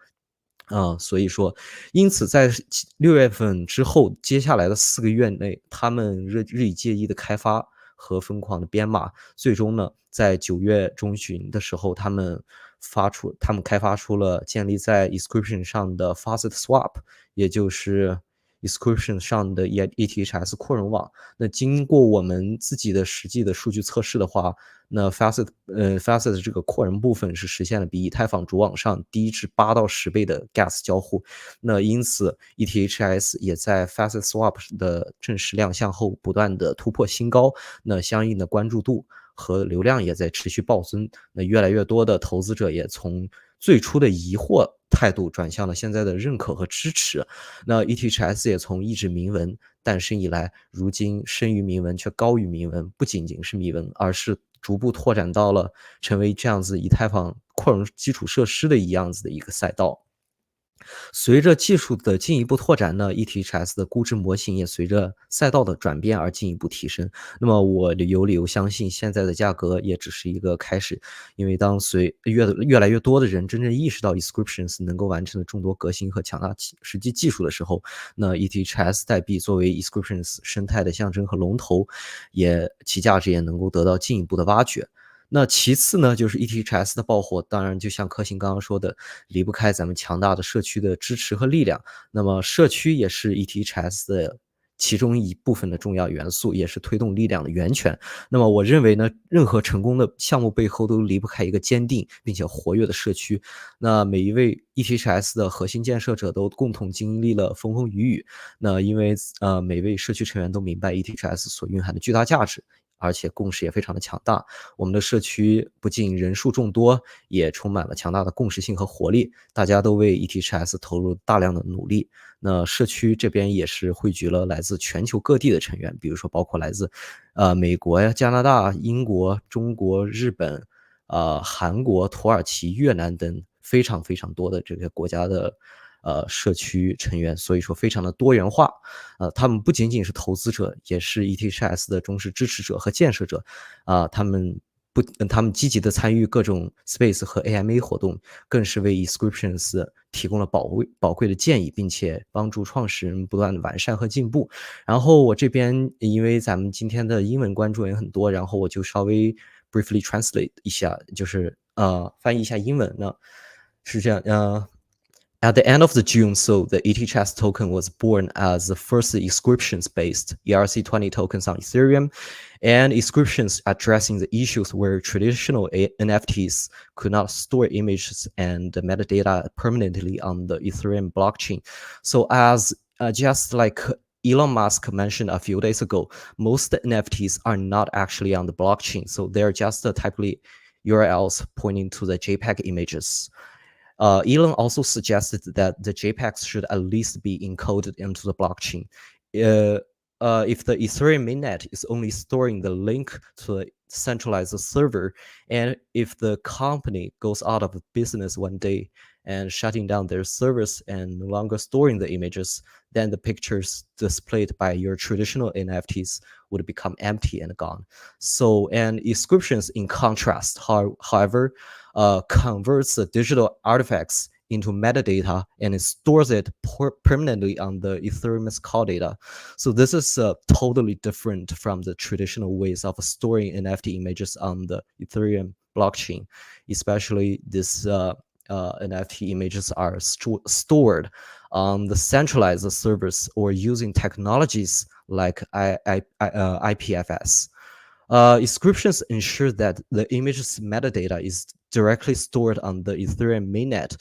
所以说，因此在6月份之后，接下来的4个月内，他们日以继夜的开发和疯狂的编码，最终呢，在9月中旬的时候，他们开发出了建立在 Inscription 上的 Faucet Swap， 也就是 Inscription 上的 ETHS 扩容网。那经过我们自己的实际的数据测试的话，那 Faucet 这个扩容部分是实现了比以太坊主网上低至8到10倍的 gas 交互。那因此 ETHS 也在 Faucet Swap 的正式亮相后不断的突破新高，那相应的关注度和流量也在持续暴增。那越来越多的投资者也从最初的疑惑态度转向了现在的认可和支持。那 ETHS 也从一纸铭文诞生以来，如今生于铭文却高于铭文，不仅仅是铭文，而是逐步拓展到了成为这样子以太坊扩容基础设施的一个赛道。随着技术的进一步拓展呢 ，ETHS 的估值模型也随着赛道的转变而进一步提升。那么我有理由相信，现在的价格也只是一个开始，因为当越来越多的人真正意识到 Inscriptions 能够完成的众多革新和强大实际技术的时候，那 ETHS 代币作为 Inscriptions 生态的象征和龙头，其价值也能够得到进一步的挖掘。那其次呢，就是 ETHS 的爆火，当然就像柯行刚刚说的，离不开咱们强大的社区的支持和力量。那么社区也是 ETHS 的其中一部分的重要元素，也是推动力量的源泉。那么我认为呢，任何成功的项目背后都离不开一个坚定并且活跃的社区。那每一位 ETHS 的核心建设者都共同经历了风风雨雨。那因为每位社区成员都明白 ETHS 所蕴含的巨大价值，而且共识也非常的强大。我们的社区不仅人数众多，也充满了强大的共识性和活力，大家都为 ETHS 投入大量的努力。那社区这边也是汇聚了来自全球各地的成员，比如说包括来自美国呀、加拿大、英国、中国、日本、韩国、土耳其、越南等非常非常多的这个国家的社区成员，所以说非常的多元化。他们不仅仅是投资者，也是 ETHS 的忠实支持者和建设者。他们积极的参与各种 Space 和 AMA 活动，更是为 Inscriptions 提供了宝贵的建议，并且帮助创始人不断的完善和进步。然后我这边因为咱们今天的英文观众也很多，然后我就稍微 briefly translate 一下，就是翻译一下英文呢，是这样At the end of the June, so the ETHS token was born as the first inscriptions-based ERC20 tokens on Ethereum, and inscriptions addressing the issues where traditional NFTs could not store images and metadata permanently on the Ethereum blockchain. So as just like Elon Musk mentioned a few days ago, most NFTs are not actually on the blockchain, so they're just typically URLs pointing to the JPEG images. Elon also suggested that the JPEGs should at least be encoded into the blockchain. If the Ethereum mainnet is only storing the link to a centralized server, and if the company goes out of business one day and shutting down their servers and no longer storing the images, then the pictures displayed by your traditional NFTs would become empty and gone. So, and inscriptions in contrast, however, converts the digital artifacts into metadata and it stores it permanently on the Ethereum's call data. So this is totally different from the traditional ways of storing NFT images on the Ethereum blockchain, especially this NFT images are stored on the centralized servers or using technologies like IPFS. Inscriptions ensure that the image's metadata is directly stored on the Ethereum mainnet,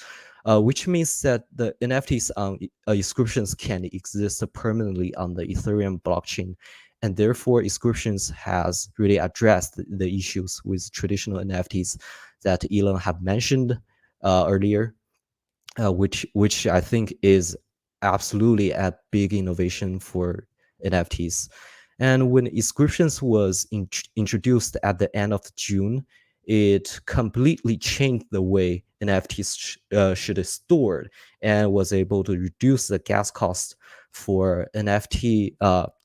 which means that the NFTs on inscriptions can exist permanently on the Ethereum blockchain and therefore inscriptions has really addressed the issues with traditional NFTs that Elon have mentioned earlier, which I think is absolutely a big innovation for NFTs. And when inscriptions was introduced at the end of June, it completely changed the way NFTs should be stored and was able to reduce the gas cost for NFT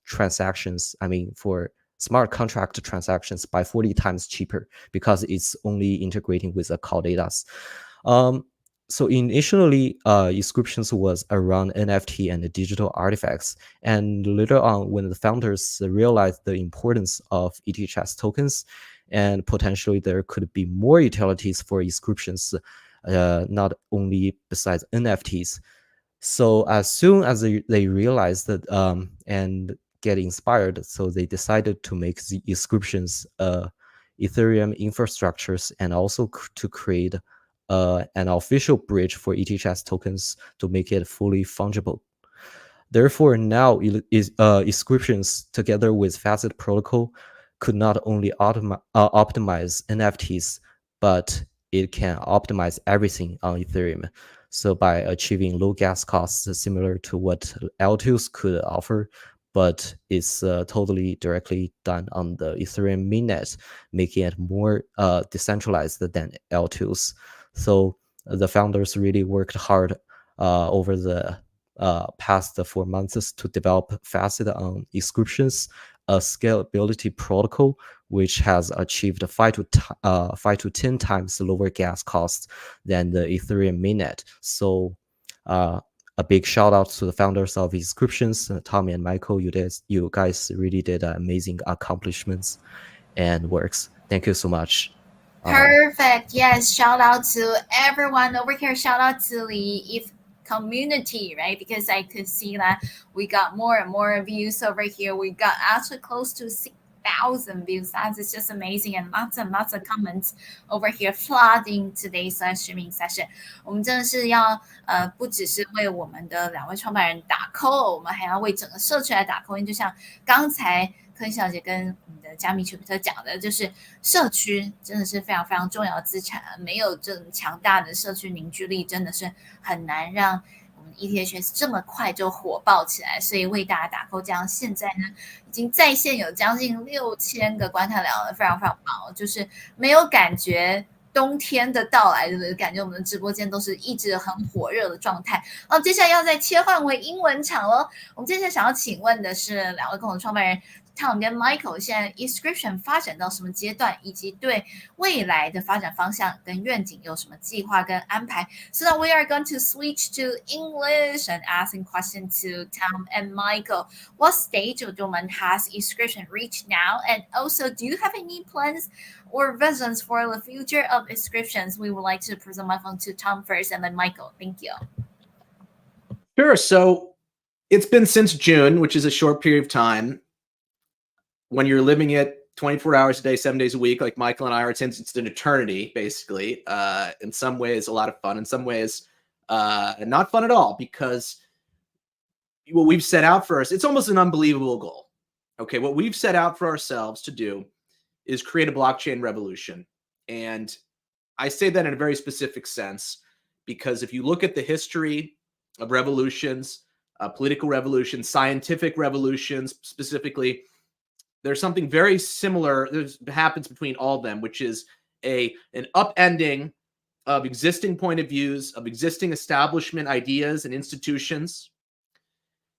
transactions. I mean, for smart contract transactions by 40 times cheaper because it's only integrating with the cloud data. So initially, inscriptions was around NFT and digital artifacts. And later on, when the founders realized the importance of ETHS tokens, and potentially there could be more utilities for inscriptions, not only besides NFTs. So as soon as they realized that and get inspired, so they decided to make the inscriptions Ethereum infrastructures and also to create an official bridge for ETHS tokens to make it fully fungible. Therefore, now inscriptions together with Facet protocol could not only optimize NFTs, but it can optimize everything on Ethereum. So by achieving low gas costs similar to what L2s could offer, but it's totally directly done on the Ethereum mainnet, making it more decentralized than L2s. So the founders really worked hard over the past 4 months to develop Facet on inscriptions, a scalability protocol which has achieved 5 to 10 times lower gas costs than the Ethereum mainnet. So a big shout out to the founders of inscriptions, Tommy and Michael. You guys really did amazing accomplishments and works. Thank you so much. Perfect. Yes. Shout out to everyone over here. Shout out to the ETH community, right? Because I could see that we got more and more views over here. We got actually close to 6,000 views. That's just amazing, and lots of comments over here flooding today's streaming session. 我们真的是要不只是为我们的2位创办人打 call， 我们还要为整个社区来打 call。因为就像刚才柯小姐跟我们的加密丘比特讲的，就是社区真的是非常非常重要的资产，没有这种强大的社区凝聚力，真的是很难让我们 ETHS 这么快就火爆起来。所以为大家打 call， 这样现在呢已经在线有将近6000个观看量了，非常非常棒，就是没有感觉冬天的到来，就是感觉我们的直播间都是一直很火热的状态。接下来要再切换为英文场了。我们接下来想要请问的是2位共同创办人Tom 跟 Michael， 现在 inscription 发展到什么阶段，以及对未来的发展方向跟愿景有什么计划跟安排。So now we are going to switch to English and asking questions to Tom and Michael. What stage of development has inscription reached now? And also, do you have any plans or visions for the future of inscriptions? We would like to present my phone to Tom first and then Michael. Thank you. Sure. So it's been since June, which is a short period of time. When you're living it 24 hours a day, 7 days a week, like Michael and I are, it's an eternity, basically. In some ways, a lot of fun. In some ways, not fun at all, because what we've set out for us, it's almost an unbelievable goal. Okay, what we've set out for ourselves to do is create a blockchain revolution. And I say that in a very specific sense, because if you look at the history of revolutions, political revolutions, scientific revolutions specifically, there's something very similar that happens between all of them, which is an upending of existing point of views, of existing establishment ideas and institutions.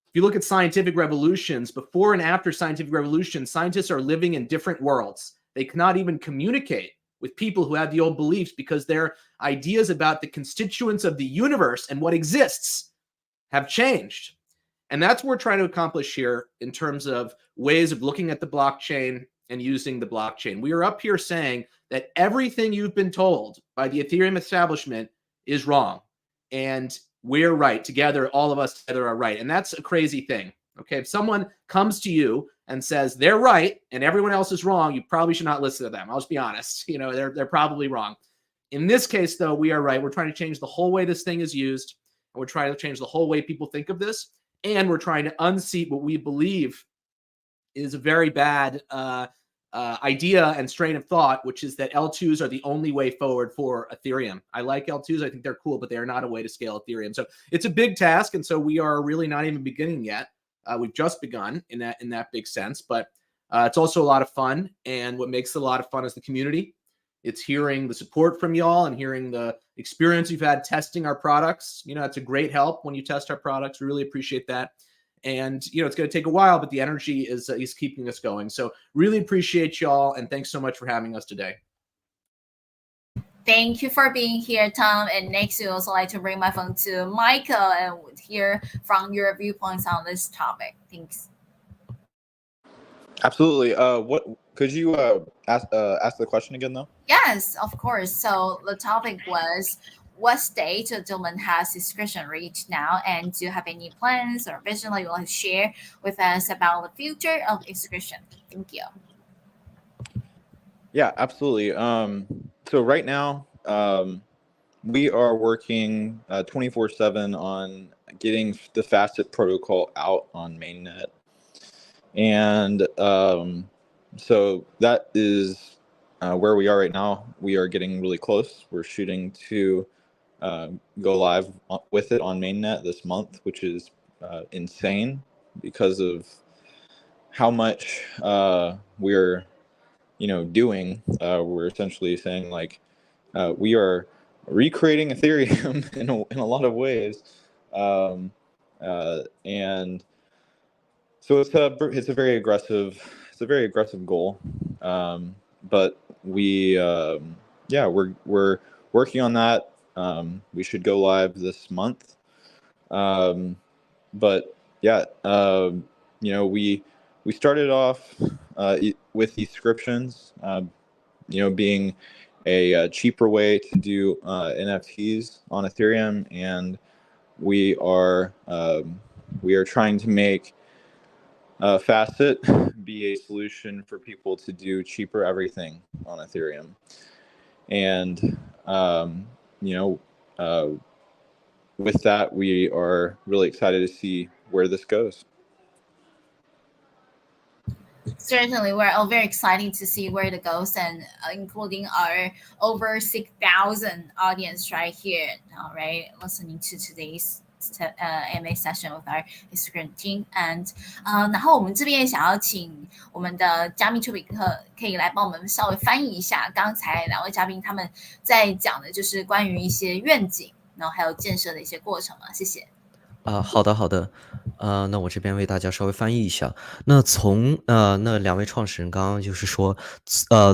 If you look at scientific revolutions, before and after scientific revolutions, scientists are living in different worlds. They cannot even communicate with people who have the old beliefs because their ideas about the constituents of the universe and what exists have changed. And that's what we're trying to accomplish here in terms of ways of looking at the blockchain and using the blockchain. We are up here saying that everything you've been told by the Ethereum establishment is wrong. And we're right. Together, all of us together are right. And that's a crazy thing. Okay, if someone comes to you and says they're right and everyone else is wrong, you probably should not listen to them. I'll just be honest. You know, they're probably wrong. In this case, though, we are right. We're trying to change the whole way this thing is used. And we're trying to change the whole way people think of this. And we're trying to unseat what we believe is a very bad idea and strain of thought, which is that L2s are the only way forward for Ethereum. I like L2s. I think they're cool, but they are not a way to scale Ethereum. So it's a big task. And so we are really not even beginning yet. We've just begun in that big sense, but it's also a lot of fun. And what makes it a lot of fun is the community. It's hearing the support from y'all and hearing the experience you've had testing our products. It's a great help when you test our products. We really appreciate that. And, it's going to take a while, but the energy is keeping us going. So really appreciate y'all. And thanks so much for having us today. Thank you for being here, Tom. And next, we also like to bring my phone to Michael and hear from your viewpoints on this topic. Thanks. Absolutely. What could you ask the question again, though? Yes, of course. So the topic was, what stage Ultiverse has subscription reached now, and do you have any plans or vision that you want to share with us about the future of subscription? Thank you. Yeah, absolutely. So right now, we are working 24/7 on getting the Facet protocol out on mainnet. And so that is where we are right now. We are getting really close. We're shooting to go live with it on mainnet this month, which is insane because of how much we're doing. We're essentially saying we are recreating Ethereum in a lot of ways, and so it's a very aggressive goal, but we're working on that. We should go live this month, but we started off with subscriptions, being a cheaper way to do NFTs on Ethereum, and we are trying to make Facet be a solution for people to do cheaper everything on Ethereum. And with that, we are really excited to see where this goes. Certainly, we're all very excited to see where it goes, and including our over 6,000 audience right here, right, listening to today's MA session with our Instagram team. And 然后我们这边也想要请我们的加密丘比特可以来帮我们稍微翻译一下刚才两位嘉宾他们在讲的，就是关于一些愿景，然后还有建设的一些过程嘛。谢谢。好的，那我这边为大家稍微翻译一下。那从那两位创始人刚刚就是说，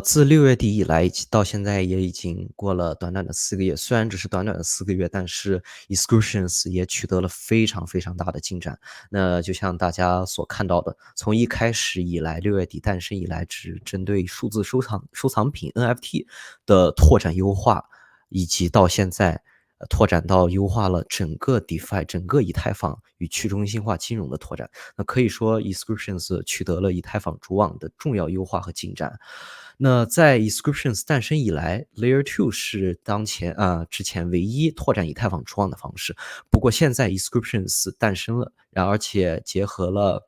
自6月底以来到现在也已经过了短短的4个月，虽然只是短短的4个月，但是 Inscriptions 也取得了非常非常大的进展。那就像大家所看到的，从一开始以来，6月底诞生以来，只针对数字收藏品 NFT 的拓展优化，以及到现在拓展到优化了整个 DeFi 整个以太坊与去中心化金融的拓展。那可以说 Inscriptions 取得了以太坊主网的重要优化和进展。那在 Inscriptions 诞生以来 Layer 2是之前唯一拓展以太坊主网的方式。不过现在 Inscriptions 诞生了，而且结合了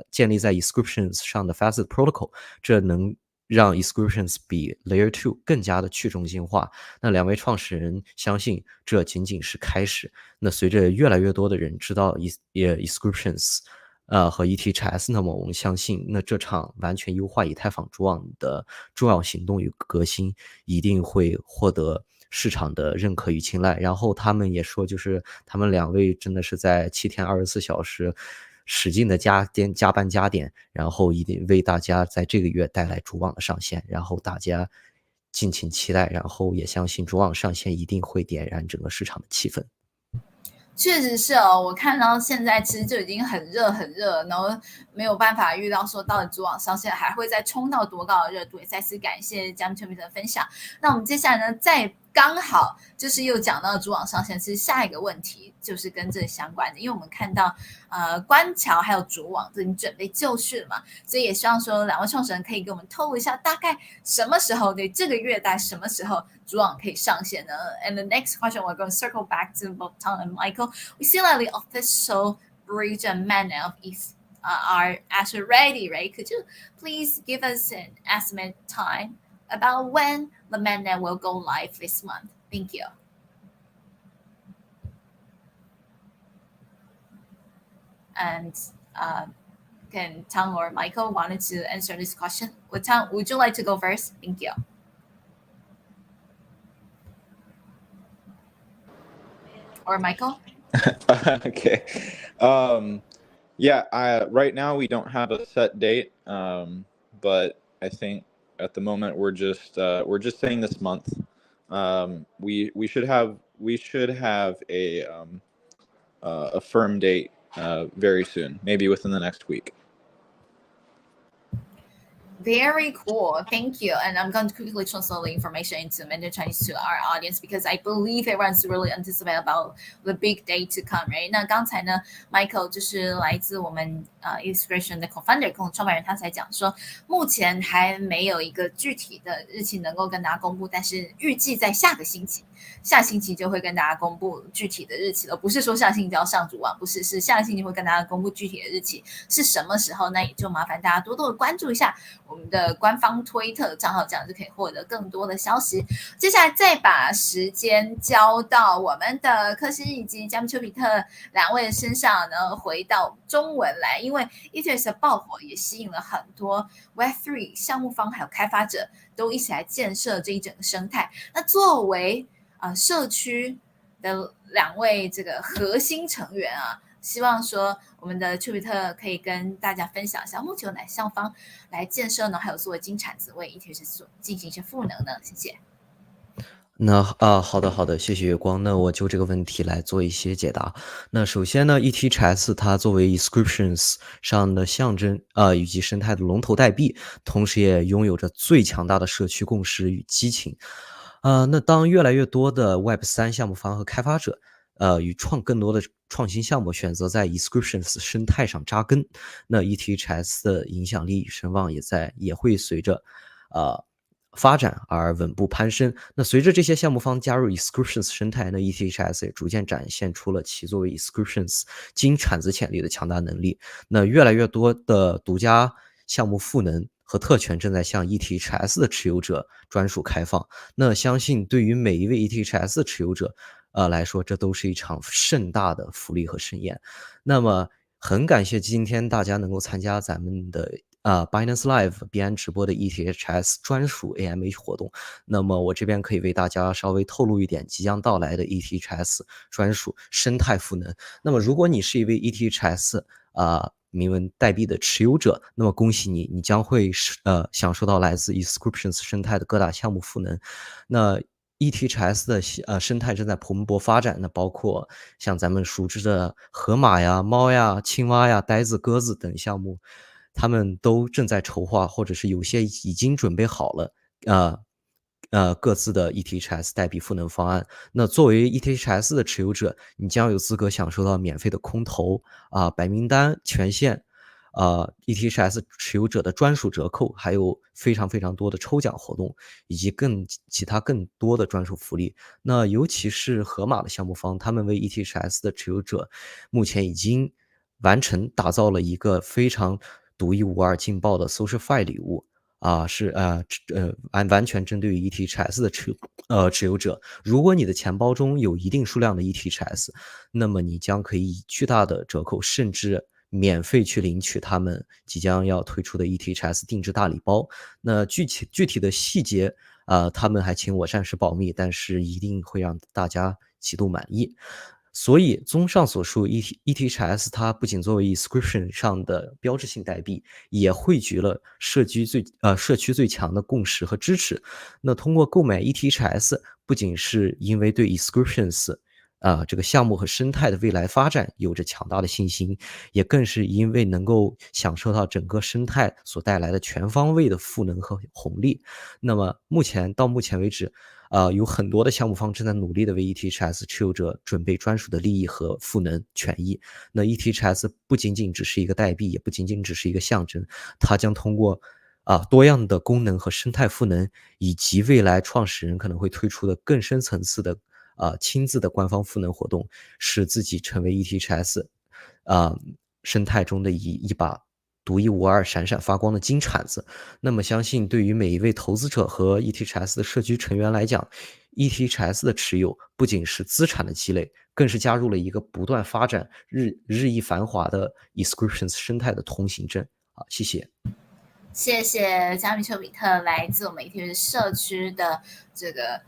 建立在 Inscriptions 上的 Facet Protocol， 这能让 Inscriptions 比 Layer 2更加的去中心化。那两位创始人相信这仅仅是开始。那随着越来越多的人知道 Inscriptions 和 ETHS， 那么我们相信那这场完全优化以太坊主网的重要行动与革新一定会获得市场的认可与青睐。然后他们也说，就是他们两位真的是在7天24小时使劲的加班加点，然后一定为大家在这个月带来主网的上线，然后大家敬请期待，然后也相信主网上线一定会点燃整个市场的气氛。确实是哦，我看到现在其实就已经很热，然后没有办法预料说到底主网上线还会再冲到多高的热度。也再次感谢加密丘比特的分享。那我们接下来呢，再刚好就是又讲到主网上线，其实下一个问题就是跟这相关的，因为我们看到官桥还有主网都已经准备就绪了嘛，所以也希望说两位创始人可以给我们透露一下大概什么时候，对，这个月在什么时候主网可以上线呢？ And the next question we're going to circle back to both Tom and Michael. We see that the official bridge and mainnet of are actually ready, right? Could you please give us an estimate time about when the mainnet will go live this month? Thank you. And can Tang or Michael wanted to answer this question? Tang, would you like to go first? Thank you. Or Michael? Okay. Yeah, right now we don't have a set date, but I think at the moment we're just saying this month. We should have a firm date very soon, maybe within the next week. Very cool. Thank you. And I'm going to quickly translate the information into Mandarin Chinese to our audience because I believe everyone's really anticipating about the big day to come, right? 那刚才呢 ，Michael 就是来自我们Expression 的 co-founder 共同创办人，他才讲说，目前还没有一个具体的日期能够跟大家公布，但是预计在下星期就会跟大家公布具体的日期了。不是说下星期就要上主网，不是，是下星期会跟大家公布具体的日期是什么时候。那也就麻烦大家多多的关注一下我们的官方推特账号，这样就可以获得更多的消息。接下来再把时间交到我们的科西以及加密丘比特两位身上呢，回到中文来，因为 ETHS 的爆火也吸引了很多 Web3 项目方还有开发者都一起来建设这一整个生态。那作为社区的两位这个核心成员啊，希望说我们的丘比特可以跟大家分享一下，目前有哪项方来建设呢？还有作为金铲子为 ETHS 进行一些赋能呢？谢谢。那好的，谢谢月光。那我就这个问题来做一些解答。那首先呢 ，ETHS 它作为 inscriptions 上的象征以及生态的龙头代币，同时也拥有着最强大的社区共识与激情。那当越来越多的 Web3 项目方和开发者与更多的创新项目选择在 inscriptions 生态上扎根，那 ETHS 的影响力与声望也会随着发展而稳步攀升。那随着这些项目方加入 inscriptions 生态，那 ETHS 也逐渐展现出了其作为 inscriptions 金铲子潜力的强大能力。那越来越多的独家项目赋能和特权正在向 ETHS 的持有者专属开放。那相信对于每一位 ETHS 的持有者来说，这都是一场盛大的福利和盛宴。那么很感谢今天大家能够参加咱们的Binance Live 币安直播的 ETHS 专属 AMA 活动。那么我这边可以为大家稍微透露一点即将到来的 ETHS 专属生态赋能。那么如果你是一位 ETHS 铭文代币的持有者，那么恭喜你，你将会享受到来自 inscriptions 生态的各大项目赋能。那 ETHS 的生态正在蓬勃发展，那包括像咱们熟知的河马呀、猫呀、青蛙呀、呆子、鸽子等项目，他们都正在筹划，或者是有些已经准备好了各自的 ETHS 代币赋能方案。那作为 ETHS 的持有者，你将有资格享受到免费的空投白名单权限ETHS 持有者的专属折扣，还有非常多的抽奖活动，以及其他更多的专属福利。那尤其是河马的项目方，他们为 ETHS 的持有者目前已经完成打造了一个非常独一无二劲爆的 SocialFi 礼物是完全针对于 ETHS 的持有者。如果你的钱包中有一定数量的 ETHS， 那么你将可以以巨大的折扣，甚至免费去领取他们即将要推出的 ETHS 定制大礼包。那具体的细节他们还请我暂时保密，但是一定会让大家极度满意。所以综上所述 ETHS 它不仅作为 inscription 上的标志性代币，也汇聚了社区最强的共识和支持。那通过购买 ETHS， 不仅是因为对 inscriptions这个项目和生态的未来发展有着强大的信心，也更是因为能够享受到整个生态所带来的全方位的赋能和红利。那么到目前为止有很多的项目方正在努力的为 ETHS 持有者准备专属的利益和赋能权益。那 ETHS 不仅仅只是一个代币，也不仅仅只是一个象征，它将通过多样的功能和生态赋能，以及未来创始人可能会推出的更深层次的亲自的官方赋能活动，使自己成为 ETHS 生态中的一把独一无二、闪闪发光的金铲子。那么，相信对于每一位投资者和 ETHS 的社区成员来讲，ETHS 的持有不仅是资产的积累，更是加入了一个不断发展、日益繁华的 Inscriptions 生态的通行证。好，谢谢。谢谢加密丘比特来自我们 ETHS 社区的这个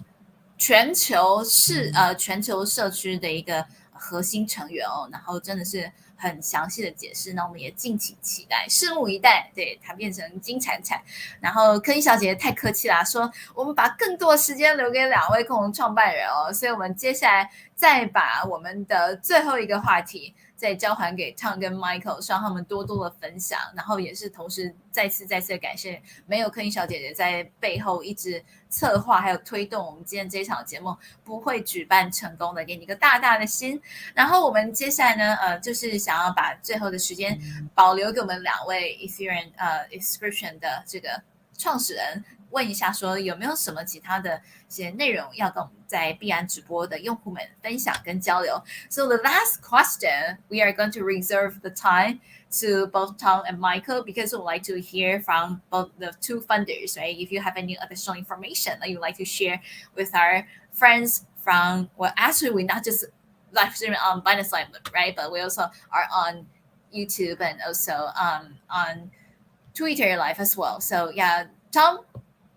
全球社区的一个核心成员哦，然后真的是很详细的解释，那我们也敬请期待，拭目以待。对，它变成金铲铲。然后柯一小姐太客气啦，说我们把更多的时间留给2位共同创办人哦，所以我们接下来再把我们的最后一个话题再交还给 Tom 跟 Michael， 让他们多多的分享，然后也是同时再次的感谢没有柯一小姐姐在背后一直策划还有推动我们今天这一场节目不会举办成功的，给你一个大大的心。然后我们接下来呢，就是想要把最后的时间保留给我们2位 Ethereum Inscription 的这个创始人，问一下说有没有什么其他的一些内容要跟我们在币安直播的用户们分享跟交流。So the last question, we are going to reserve the time to both Tom and Michael because we would like to hear from both the two funders, right? If you have any additional information that you'd like to share with our friends from, well, actually we're not just live streaming on Binance Live, right? But we also are on YouTube and also on Twitter Live as well. So yeah, Tom,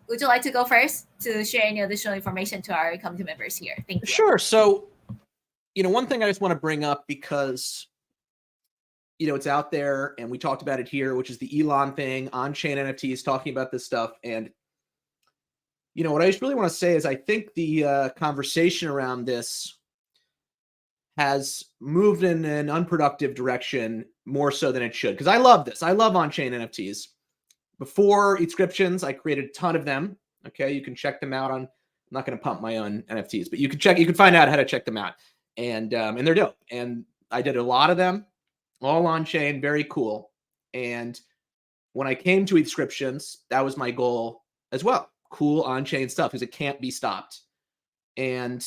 would you like to go first to share any additional information to our community members here? Thank you. Sure. So, one thing I just want to bring up because, it's out there and we talked about it here, which is the Elon thing, on-chain NFTs, talking about this stuff. And, what I just really want to say is I think the conversation around this has moved in an unproductive direction more so than it should. Because I love this. I love on-chain NFTs. Before Inscriptions, I created a ton of them. Okay, you can check them out on. I'm not going to pump my own NFTs, but you can find out how to check them out, and they're dope. And I did a lot of them, all on chain, very cool. And when I came to Inscriptions, that was my goal as well. Cool on chain stuff because it can't be stopped. And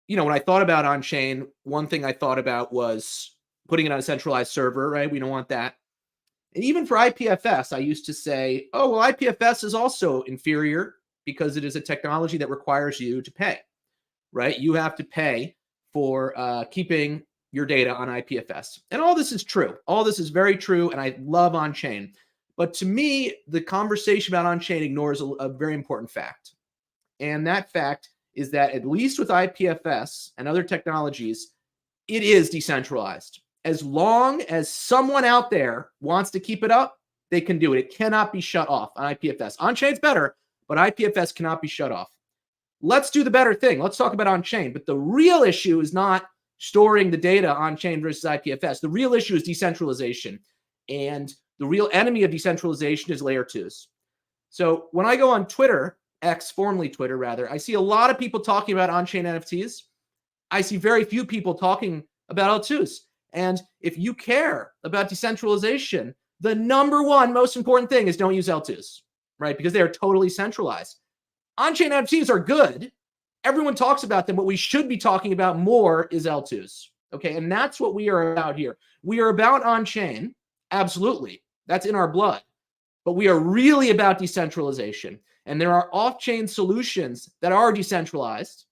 when I thought about on chain, one thing I thought about was putting it on a centralized server. Right, we don't want that. And even for IPFS, I used to say, oh, well, IPFS is also inferior because it is a technology that requires you to pay, right? You have to pay for keeping your data on IPFS. And all this is true. All this is very true, and I love on-chain. But to me, the conversation about on-chain ignores a very important fact. And that fact is that at least with IPFS and other technologies, it is decentralized. As long as someone out there wants to keep it up, they can do it. It cannot be shut off on IPFS. On-chain's better, but IPFS cannot be shut off. Let's do the better thing. Let's talk about on-chain. But the real issue is not storing the data on-chain versus IPFS. The real issue is decentralization. And the real enemy of decentralization is layer 2s. So when I go on Twitter, X, formerly Twitter rather, I see a lot of people talking about on-chain NFTs. I see very few people talking about L2s. And if you care about decentralization, the number one most important thing is don't use L2s, right? Because they are totally centralized. On-chain NFTs are good. Everyone talks about them. What we should be talking about more is L2s, okay? And that's what we are about here. We are about on-chain, absolutely. That's in our blood. But we are really about decentralization. And there are off-chain solutions that are decentralized.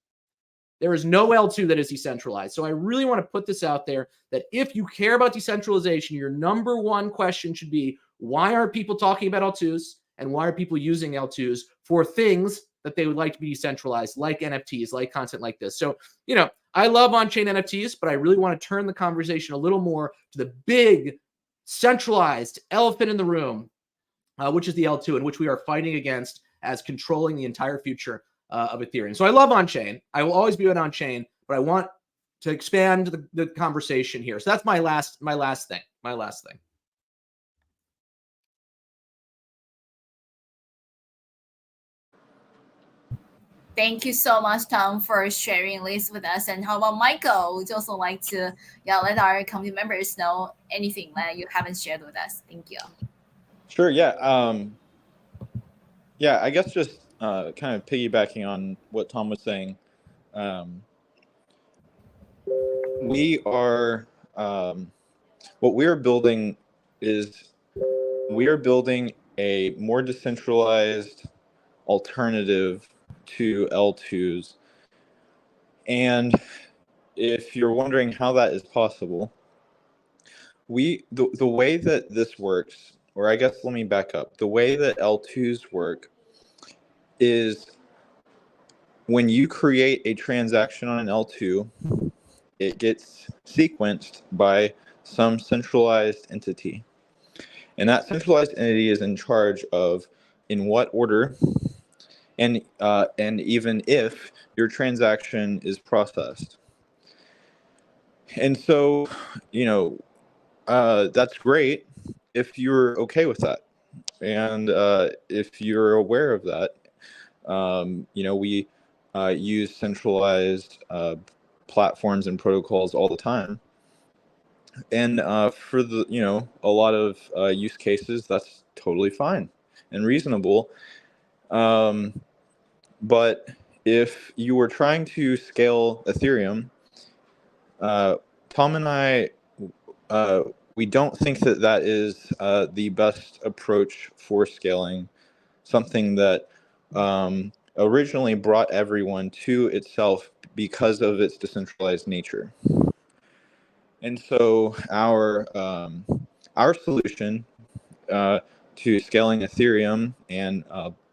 There is no L2 that is decentralized. So I really want to put this out there that if you care about decentralization, your number one question should be, why are people talking about L2s and why are people using L2s for things that they would like to be decentralized, like NFTs, like content like this? So, I love on-chain NFTs, but I really want to turn the conversation a little more to the big centralized elephant in the room, which is the L2, and which we are fighting against as controlling the entire future of Ethereum. So I love on-chain. I will always be on-chain, but I want to expand the conversation here. So that's my last thing. Thank you so much, Tom, for sharing this with us. And how about Michael? Would you also like to let our community members know anything that you haven't shared with us? Thank you. Sure. Yeah. I guess just kind of piggybacking on what Tom was saying. We are what we are building is we are building a more decentralized alternative to L2s. And if you're wondering how that is possible, the way that this works, or I guess let me back up. The way that L2s work is when you create a transaction on an L2, it gets sequenced by some centralized entity. And that centralized entity is in charge of in what order and even if your transaction is processed. And so, that's great if you're okay with that. And if you're aware of that, we use centralized platforms and protocols all the time. And for a lot of use cases, that's totally fine and reasonable. But if you were trying to scale Ethereum, Tom and I, we don't think that that is the best approach for scaling something that originally brought everyone to itself because of its decentralized nature. And so our solution to scaling Ethereum and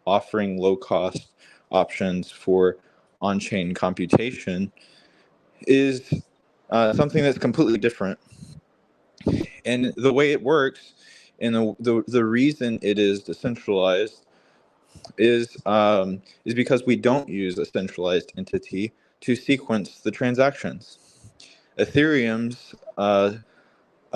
offering low-cost options for on-chain computation is something that's completely different. And the way it works and the reason it is decentralized is because we don't use a centralized entity to sequence the transactions. Ethereum's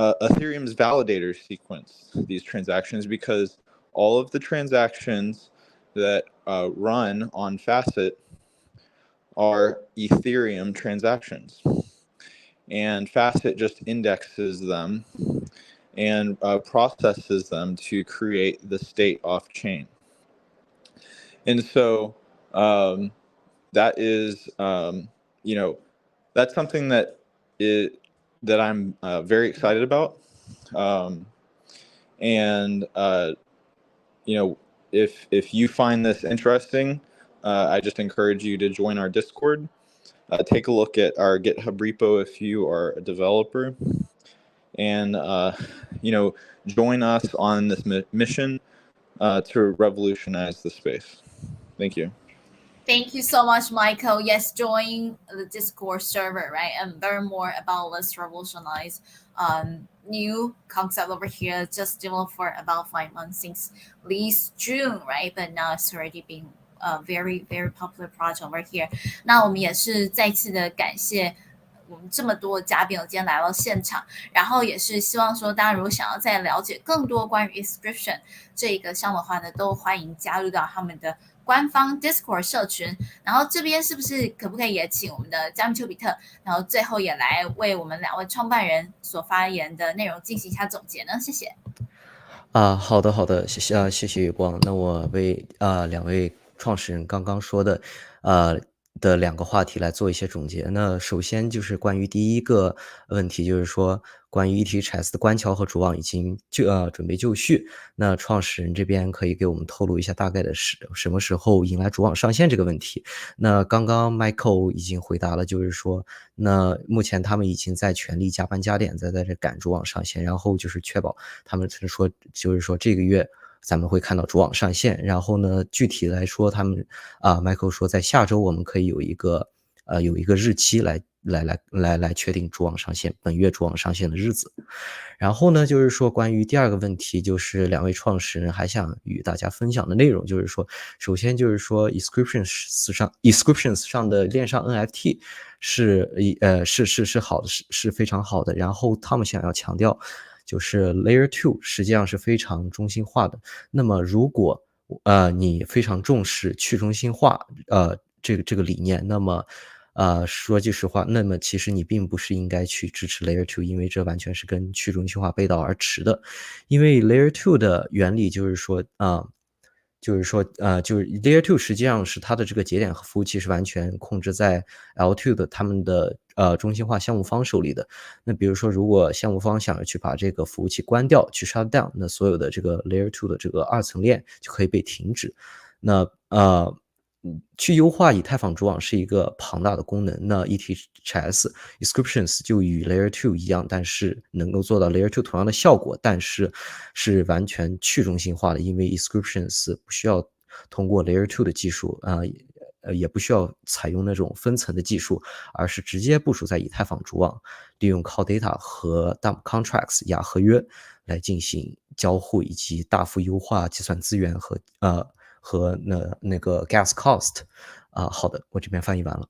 validators sequence these transactions because all of the transactions that run on Facet are Ethereum transactions. And Facet just indexes them and processes them to create the state off-chain. And so that is, that's something that I'm very excited about. If you find this interesting, I just encourage you to join our Discord. Take a look at our GitHub repo if you are a developer, and join us on this mission to revolutionize the space. Thank you. Thank you so much, Michael. Yes, join the Discord server, right, and learn more about Let's Revolutionize. New concept over here, just developed for about 5 months since at least June, right? But now it's already been a very, very popular project over here. 那我们也是再次的感谢我们这么多嘉宾今天来到现场，然后也是希望说大家如果想要再了解更多关于 inscription 这个项目的话呢，都欢迎加入到他们的官方 Discord 社群。然后这边是不是可不可以也请我们的加密丘比特，然后最后也来为我们2位创办人所发言的内容进行一下总结呢？谢谢。好的，谢谢月光。那我为2位创始人刚刚说的的2个话题来做一些总结。那首先就是关于第一个问题，就是说关于 ETHS 的官桥和主网已经准备就绪。那创始人这边可以给我们透露一下大概的什么时候迎来主网上线这个问题。那刚刚 Michael 已经回答了，就是说那目前他们已经在全力加班加点在这赶主网上线，然后就是确保他们就是说这个月咱们会看到主网上线。然后呢，具体来说他们Michael 说在下周我们可以有一个日期来确定主网上线，本月主网上线的日子。然后呢，就是说关于第二个问题，就是2位创始人还想与大家分享的内容，就是说首先就是说 inscriptions 上的链上 NFT 是好的，是非常好的。然后他们想要强调就是 Layer 2 实际上是非常中心化的。那么如果你非常重视去中心化这个理念，那么说句实话，那么其实你并不是应该去支持 Layer 2，因为这完全是跟去中心化背道而驰的。因为 Layer 2的原理就是说就是说就是 Layer 2实际上是它的这个节点和服务器是完全控制在 L2 的他们的中心化项目方手里的。那比如说如果项目方想要去把这个服务器关掉去 shut down， 那所有的这个 Layer 2的这个2层链就可以被停止。那去优化以太坊主网是一个庞大的功能，那 ETHS inscriptions 就与 Layer 2一样，但是能够做到 Layer 2同样的效果，但是是完全去中心化的，因为 inscriptions 不需要通过 Layer 2的技术也不需要采用那种分层的技术，而是直接部署在以太坊主网，利用 call data 和 dump contracts 亚合约来进行交互，以及大幅优化计算资源和那个 gas cost。好的，我这边翻译完了。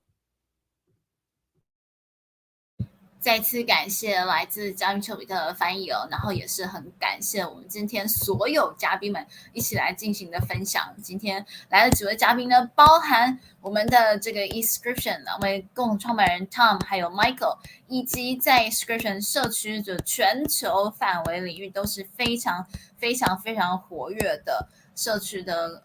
再次感谢来自加密丘比特的翻译哦，然后也是很感谢我们今天所有嘉宾们一起来进行的分享。今天来的几位嘉宾呢，包含我们的这个 Inscription 我们共同创办人 Tom 还有 Michael， 以及在 Inscription 社区的全球范围领域都是非常非常非常活跃的社区的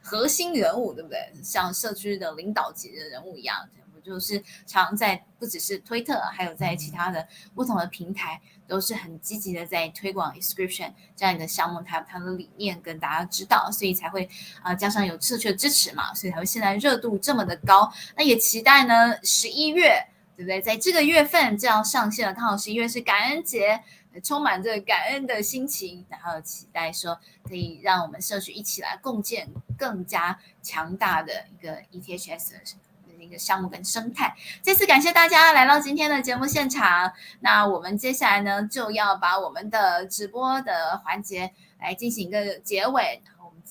核心人物，对不对？像社区的领导级的人物一样。就是常在不只是推特，还有在其他的不同的平台，都是很积极的在推广 Inscription 这样一个项目，它的理念跟大家知道，所以才会加上有社区的支持嘛，所以才会现在热度这么的高。那也期待呢11月，对不对？在这个月份这样上线了，刚好11月是感恩节，充满着感恩的心情，然后期待说可以让我们社区一起来共建更加强大的一个 ETHS 的一个项目跟生态。再次感谢大家来到今天的节目现场。那我们接下来呢，就要把我们的直播的环节来进行一个结尾，然后我们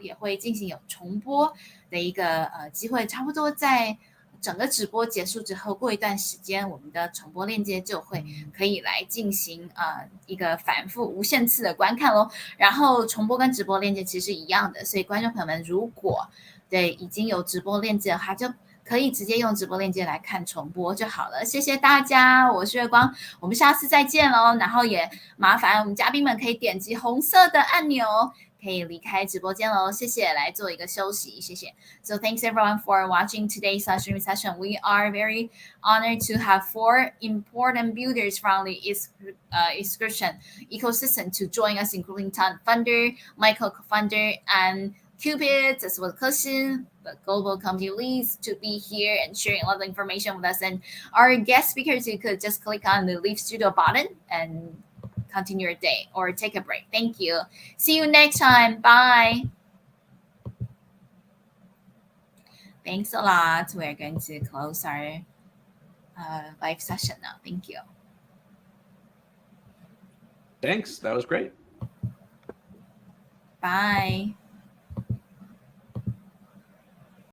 也会进行有重播的一个机会，差不多在整个直播结束之后，过一段时间，我们的重播链接就会可以来进行一个反复无限次的观看咯。然后重播跟直播链接其实是一样的，所以观众朋友们如果对已经有直播链接的话，就可以直接用直播链接来看重播就好了。谢谢大家，我是月光，我们下次再见咯。然后也麻烦我们嘉宾们可以点击红色的按钮，可以离开直播间咯。谢谢，来做一个休息，谢谢。So thanks everyone for watching today's streaming session. We are very honored to have 4 important builders from the Inscription ecosystem to join us, including Tom, founder, Michael, co-founder, and Cupid, as well as Cushion, the global company leads, to be here and sharing a lot of information with us. And our guest speakers, you could just click on the Leave Studio button and continue your day or take a break. Thank you. See you next time. Bye. Thanks a lot. We're going to close our live session now. Thank you. Thanks. That was great. Bye.